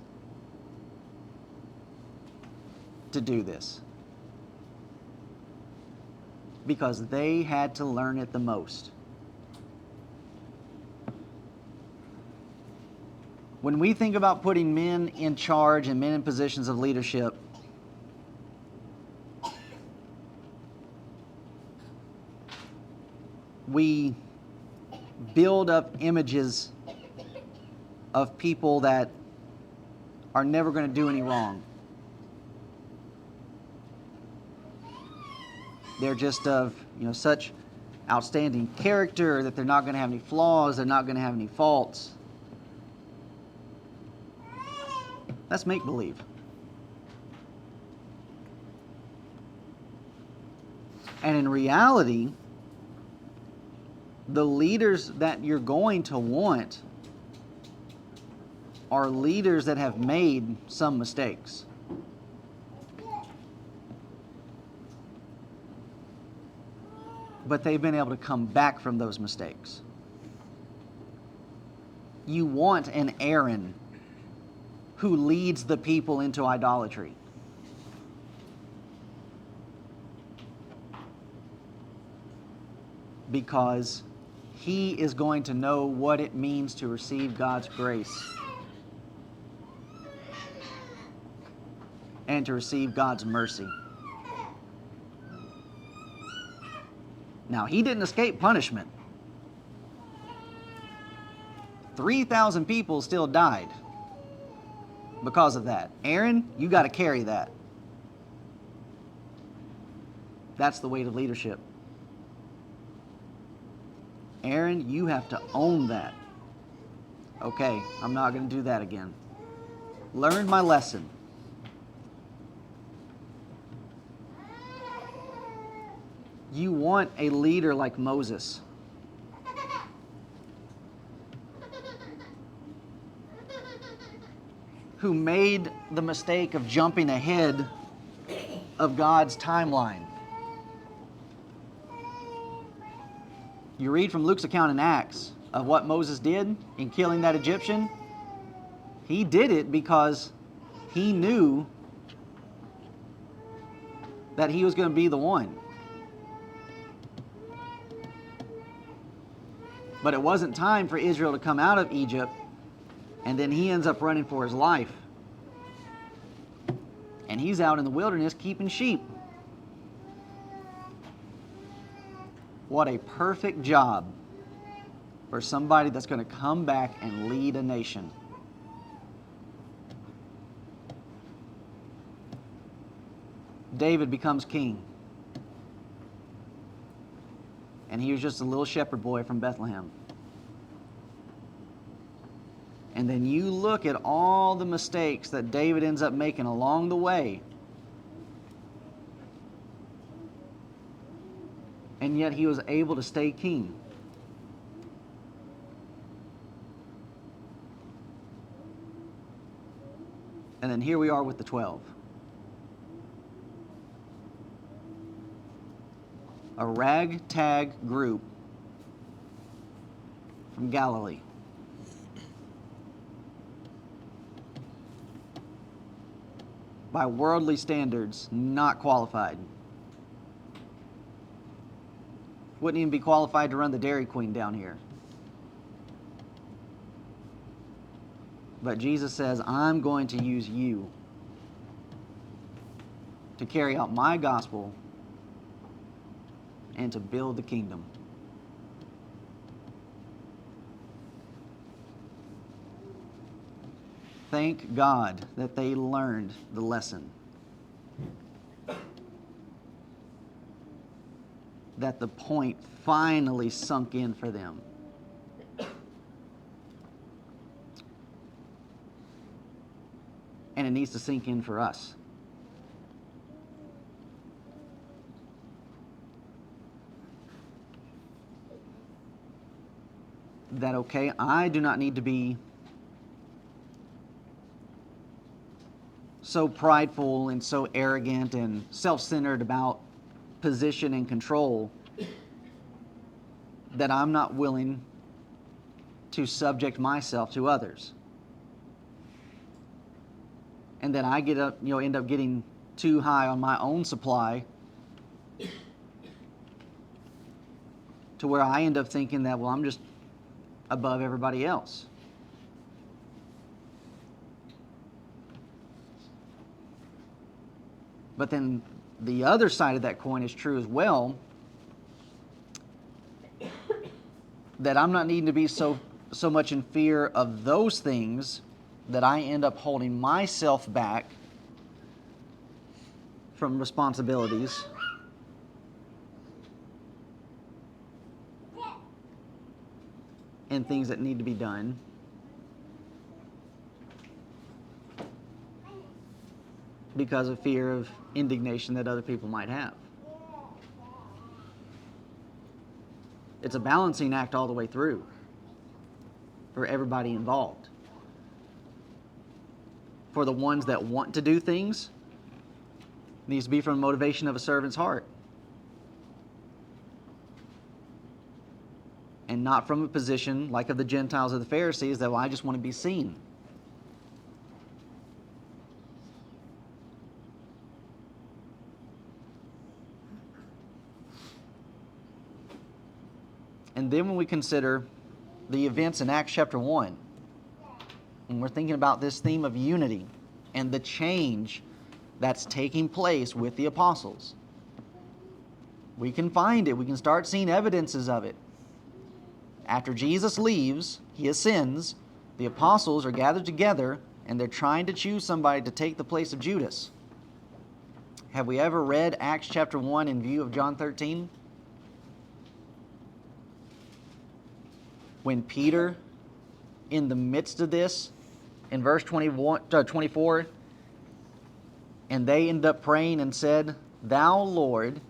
to do this because they had to learn it the most. When we think about putting men in charge and men in positions of leadership, we build up images of people that are never going to do any wrong. They're just of, such outstanding character that they're not going to have any flaws, they're not going to have any faults. That's make-believe. And in reality, the leaders that you're going to want are leaders that have made some mistakes. But they've been able to come back from those mistakes. You want an Aaron who leads the people into idolatry. Because he is going to know what it means to receive God's grace and to receive God's mercy. Now, he didn't escape punishment. 3,000 people still died because of that. Aaron, you got to carry that. That's the weight of leadership. Aaron, you have to own that. Okay, I'm not going to do that again. Learned my lesson. You want a leader like Moses. Who made the mistake of jumping ahead of God's timeline. You read from Luke's account in Acts of what Moses did in killing that Egyptian. He did it because he knew that he was going to be the one. But it wasn't time for Israel to come out of Egypt, and then he ends up running for his life. And he's out in the wilderness keeping sheep. What a perfect job for somebody that's going to come back and lead a nation. David becomes king. And he was just a little shepherd boy from Bethlehem. And then you look at all the mistakes that David ends up making along the way. And yet he was able to stay king. And then here we are with the 12. A ragtag group from Galilee. By worldly standards, not qualified. Wouldn't even be qualified to run the Dairy Queen down here. But Jesus says, I'm going to use you to carry out my gospel and to build the kingdom. Thank God that they learned the lesson. That the point finally sunk in for them. and it needs to sink in for us. That okay, I do not need to be so prideful and so arrogant and self-centered about position and control that I'm not willing to subject myself to others. And then I end up getting too high on my own supply to where I end up thinking that, well, I'm just above everybody else. But then the other side of that coin is true as well, that I'm not needing to be so much in fear of those things that I end up holding myself back from responsibilities and things that need to be done. Because of fear of indignation that other people might have. It's a balancing act all the way through for everybody involved. For the ones that want to do things, it needs to be from the motivation of a servant's heart. And not from a position like of the Gentiles or the Pharisees that, well, I just want to be seen. And then when we consider the events in Acts chapter 1, and we're thinking about this theme of unity and the change that's taking place with the apostles, we can find it. We can start seeing evidences of it. After Jesus leaves, he ascends, the apostles are gathered together, and they're trying to choose somebody to take the place of Judas. Have we ever read Acts chapter 1 in view of John 13? When Peter, in the midst of this, in verse 24, and they end up praying and said, "Thou, Lord,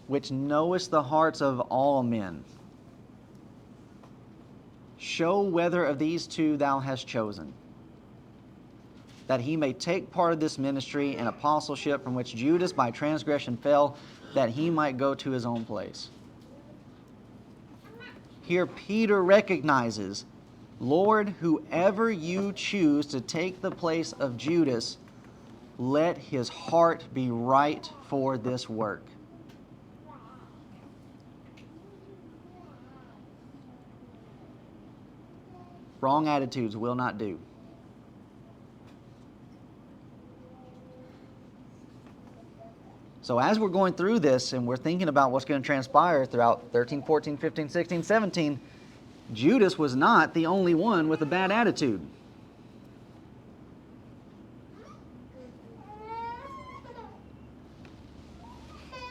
which knowest the hearts of all men, show whether of these two thou hast chosen, that he may take part of this ministry and apostleship from which Judas by transgression fell, that he might go to his own place." Here Peter recognizes, Lord, whoever you choose to take the place of Judas, let his heart be right for this work. Wrong attitudes will not do. So as we're going through this and we're thinking about what's going to transpire throughout 13, 14, 15, 16, 17, Judas was not the only one with a bad attitude.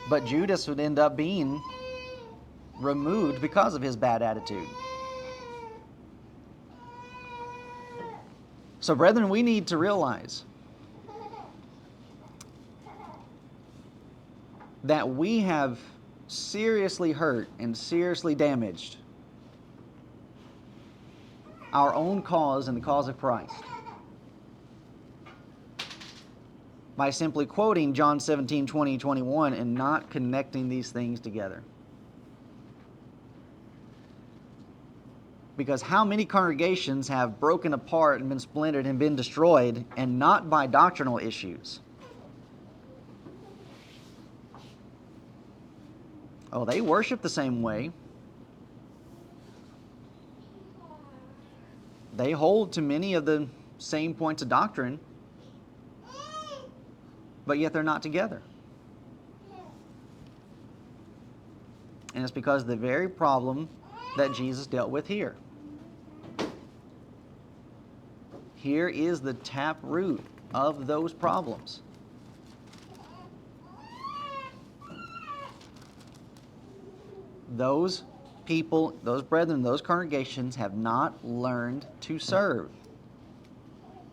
But Judas would end up being removed because of his bad attitude. So, brethren, we need to realize that we have seriously hurt and seriously damaged our own cause and the cause of Christ by simply quoting John 17, 20, 21 and not connecting these things together. Because how many congregations have broken apart and been splintered and been destroyed, and not by doctrinal issues? Oh, they worship the same way. They hold to many of the same points of doctrine, but yet they're not together. And it's because of the very problem that Jesus dealt with here. Here is the tap root of those problems. Those people, those brethren, those congregations have not learned to serve.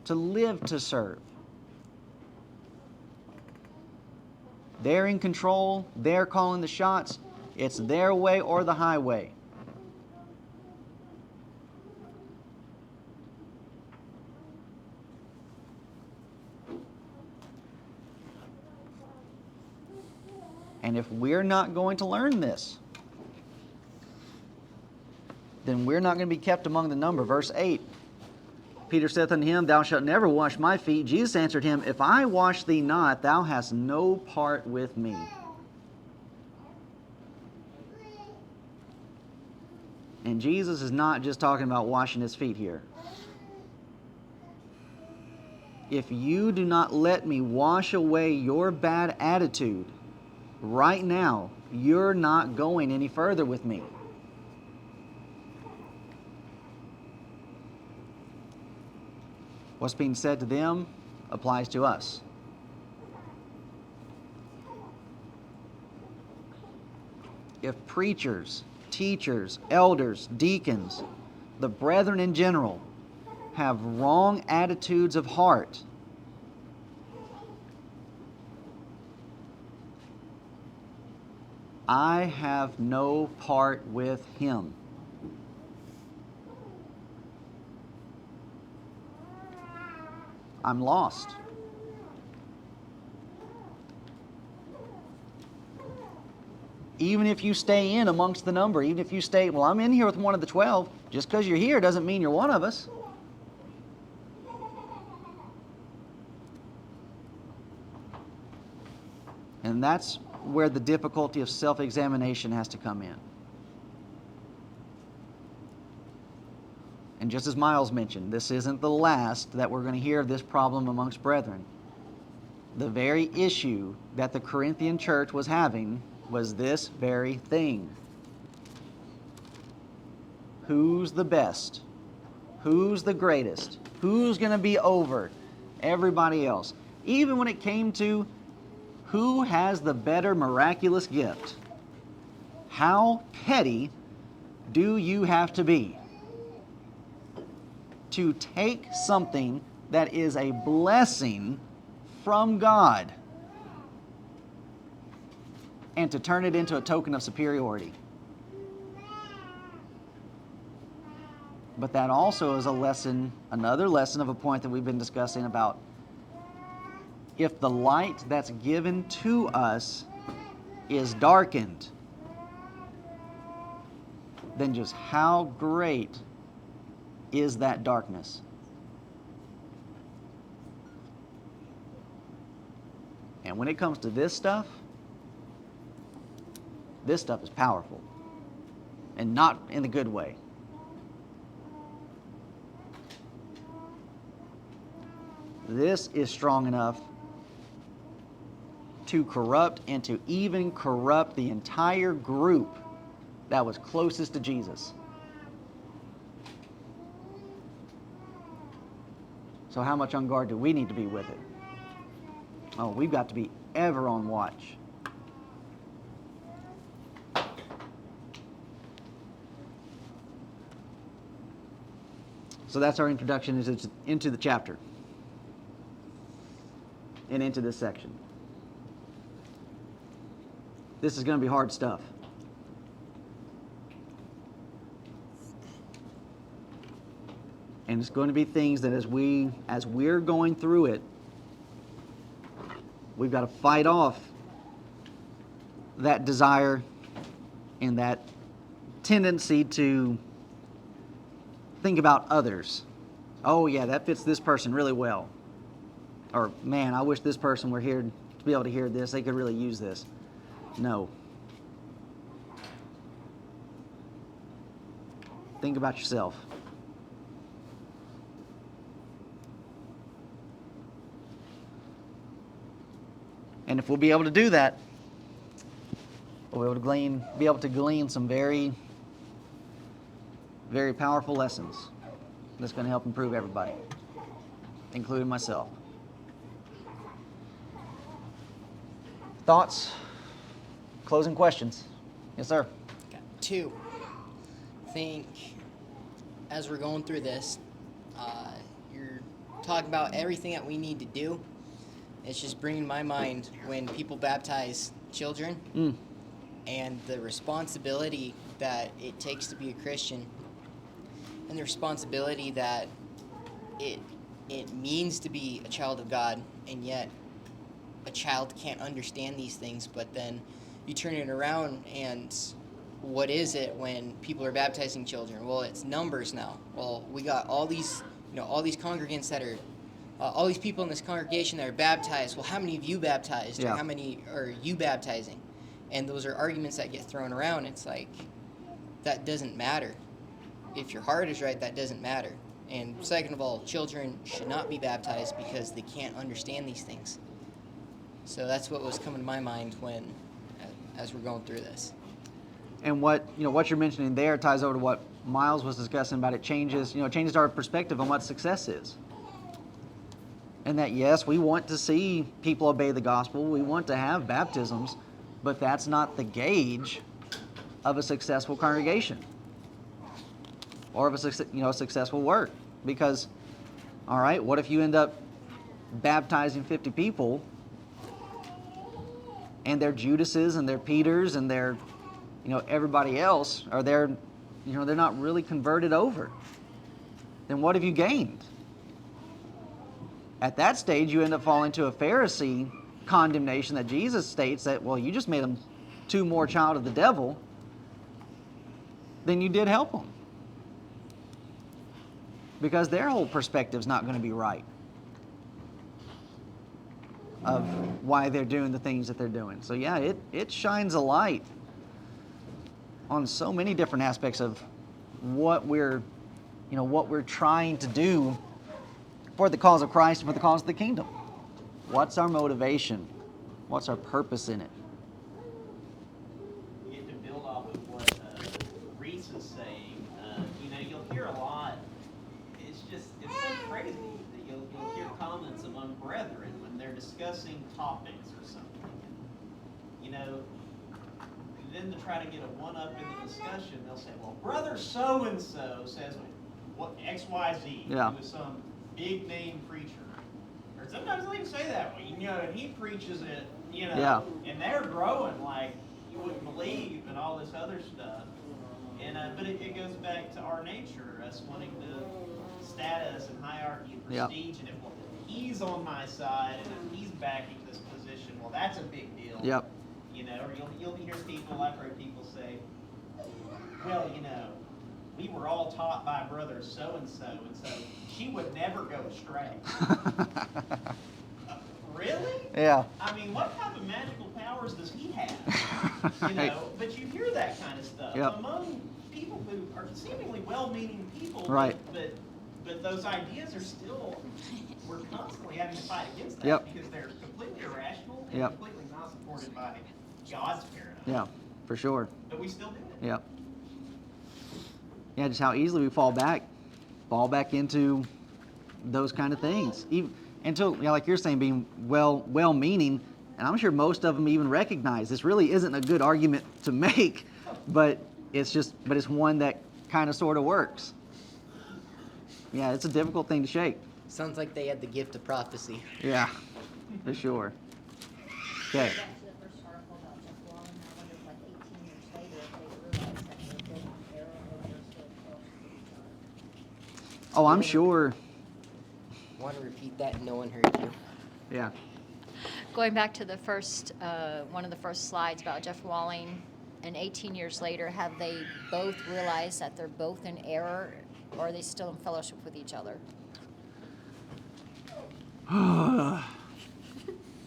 to live to serve. They're in control. They're calling the shots. It's their way or the highway. And if we're not going to learn this, then we're not going to be kept among the number. Verse 8, Peter saith unto him, Thou shalt never wash my feet. Jesus answered him, If I wash thee not, thou hast no part with me. And Jesus is not just talking about washing his feet here. If you do not let me wash away your bad attitude right now, you're not going any further with me. What's being said to them applies to us. If preachers, teachers, elders, deacons, the brethren in general, have wrong attitudes of heart, I have no part with him. I'm lost. Even if you stay in amongst the number, even if you stay, well, I'm in here with one of the 12, just because you're here doesn't mean you're one of us. And that's where the difficulty of self-examination has to come in. And just as Miles mentioned, this isn't the last that we're going to hear of this problem amongst brethren. The very issue that the Corinthian church was having was this very thing. Who's the best? Who's the greatest? Who's going to be over everybody else? Even when it came to who has the better miraculous gift? How petty do you have to be to take something that is a blessing from God and to turn it into a token of superiority? But that also is a lesson, another lesson of a point that we've been discussing about if the light that's given to us is darkened, then just how great is that darkness? And when it comes to this stuff is powerful. And not in the good way. This is strong enough to corrupt and to even corrupt the entire group that was closest to Jesus. So how much on guard do we need to be with it? Oh, we've got to be ever on watch. So that's our introduction into the chapter and into this section. This is going to be hard stuff. And it's going to be things that as we're going through it, we've got to fight off that desire and that tendency to think about others. Oh yeah, that fits this person really well. Or man, I wish this person were here to be able to hear this. They could really use this. No. Think about yourself. And if we'll be able to do that, we'll be able to glean some very, very powerful lessons that's going to help improve everybody, including myself. Thoughts? Closing questions? Yes, sir. Got two. I think as we're going through this, you're talk about everything that we need to do, it's just bringing my mind when people baptize children Mm. and the responsibility that it takes to be a Christian, and the responsibility that it means to be a child of God, and yet a child can't understand these things. But then you turn it around, and what is it when people are baptizing children? Well, it's numbers now. Well, we got all these, all these congregants that are, all these people in this congregation that are baptized. Well, how many of you baptized? Yeah. Or how many are you baptizing? And those are arguments that get thrown around. It's like, that doesn't matter. If your heart is right, that doesn't matter. And second of all, children should not be baptized because they can't understand these things. So that's what was coming to my mind as we're going through this. And what you're mentioning there ties over to what Miles was discussing about it changes our perspective on what success is. And that, yes, we want to see people obey the gospel, we want to have baptisms, but that's not the gauge of a successful congregation or of a successful work. Because, all right, what if you end up baptizing 50 people and they're Judases and they're Peters and they're everybody else, or they're not really converted over? Then what have you gained? At that stage, you end up falling to a Pharisee condemnation that Jesus states that, well, you just made them two more child of the devil than you did help them. Because their whole perspective's not going to be right of why they're doing the things that they're doing. So yeah, it shines a light on so many different aspects of what we're trying to do for the cause of Christ and for the cause of the kingdom. What's our motivation? What's our purpose in it? To build off of what Reese is saying, you'll hear a lot. It's so crazy that you'll hear comments among brethren when they're discussing topics or something. Then to try to get a one-up in the discussion, they'll say, well, brother so-and-so says what XYZ. Yeah. He was some big-name preacher. Or sometimes they'll even say that way, and he preaches it, Yeah. and they're growing like you wouldn't believe and all this other stuff. And but it goes back to our nature, us wanting the status and hierarchy and Yeah. prestige. And if he's on my side and if he's backing this position, well, that's a big deal. Yep. Or you'll hear people, I've heard people say, well, we were all taught by brother so-and-so, and so she would never go astray. Really? Yeah. I mean, what type of magical powers does he have? But you hear that kind of stuff Yep. among people who are seemingly well-meaning people. Right. But those ideas are still, we're constantly having to fight against that Yep. because they're completely irrational and Yep. completely not supported by God's paradigm. Yeah, for sure. But we still do it. Yep. Yeah, just how easily we fall back into those kind of things. Even until, like you're saying, being well-meaning, and I'm sure most of them even recognize this really isn't a good argument to make, but it's one that kind of sort of works. Yeah, it's a difficult thing to shake. Sounds like they had the gift of prophecy. Yeah, for sure. Okay. Back to the first article about Jeff Wallen, I wonder if like 18 years later, if they realize that they're building an era or they're still close to each other. Oh, I'm sure. Want to repeat that? No one heard you. Yeah. Going back to the first, one of the first slides about Jeff Walling, and 18 years later, have they both realized that they're both in error, or are they still in fellowship with each other?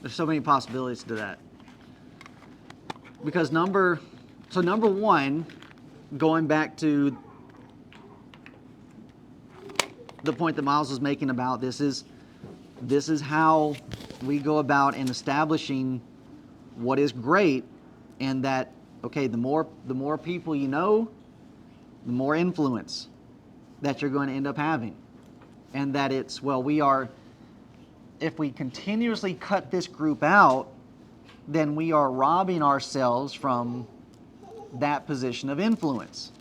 There's so many possibilities to that. Because number one, going back to the point that Miles was making about this is how we go about in establishing what is great, and that, okay, the more people you know, the more influence that you're going to end up having. And that it's, if we continuously cut this group out, then we are robbing ourselves from that position of influence.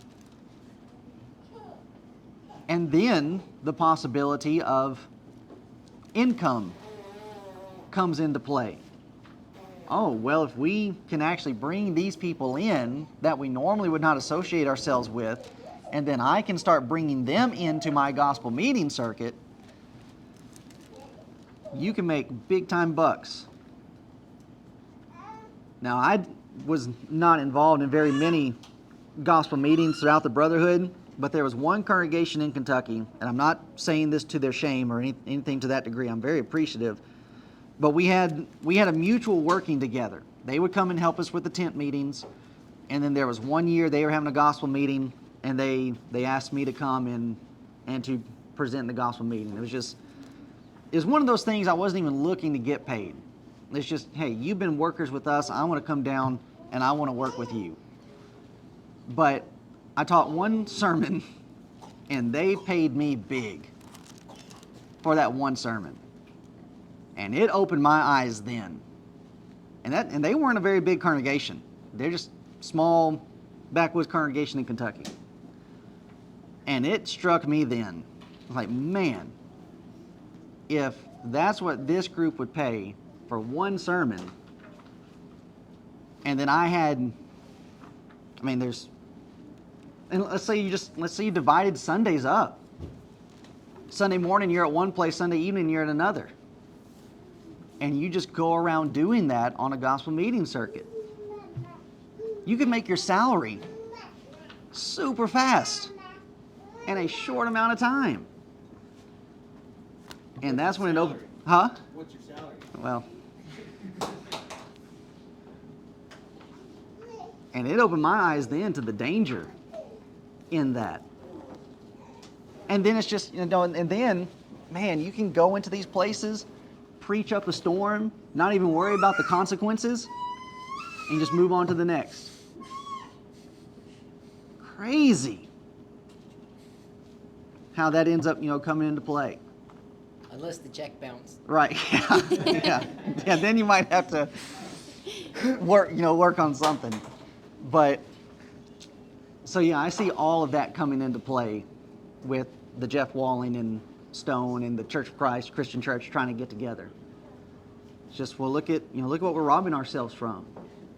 And then the possibility of income comes into play. Oh, well, if we can actually bring these people in that we normally would not associate ourselves with, and then I can start bringing them into my gospel meeting circuit, you can make big time bucks. Now, I was not involved in very many gospel meetings throughout the Brotherhood, but there was one congregation in Kentucky, and I'm not saying this to their shame or anything to that degree. I'm very appreciative. But we had a mutual working together. They would come and help us with the tent meetings, and then there was one year they were having a gospel meeting, and they asked me to come and to present the gospel meeting. It was one of those things I wasn't even looking to get paid. It's just, hey, you've been workers with us. I want to come down and I want to work with you. But I taught one sermon, and they paid me big for that one sermon. And it opened my eyes then. And they weren't a very big congregation. They're just small backwoods congregation in Kentucky. And it struck me then. I was like, man, if that's what this group would pay for one sermon, and then let's say you divided Sundays up. Sunday morning you're at one place, Sunday evening you're at another. And you just go around doing that on a gospel meeting circuit. You can make your salary super fast in a short amount of time. And that's when it opens. Huh? What's your salary? Well. And it opened my eyes then to the danger in that. And then it's just, and then, man, you can go into these places, preach up a storm, not even worry about the consequences, and just move on to the next. Crazy how that ends up, coming into play. Unless the check bounced. Right. Yeah. Yeah. Then you might have to work on something. But so yeah, I see all of that coming into play with the Jeff Walling and Stone and the Church of Christ, Christian Church, trying to get together. It's just, well, look at what we're robbing ourselves from.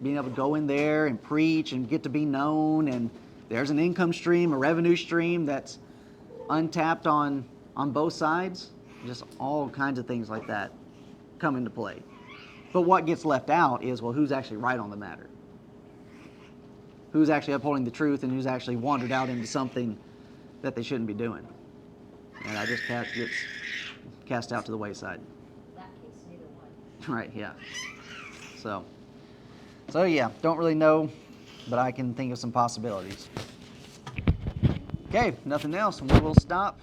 Being able to go in there and preach and get to be known, and there's an income stream, a revenue stream that's untapped on both sides. Just all kinds of things like that come into play. But what gets left out is, well, who's actually right on the matter? Who's actually upholding the truth, and who's actually wandered out into something that they shouldn't be doing? And that just gets cast out to the wayside. In that case, neither one. Right, yeah. So yeah, don't really know, but I can think of some possibilities. Okay, nothing else, and we will stop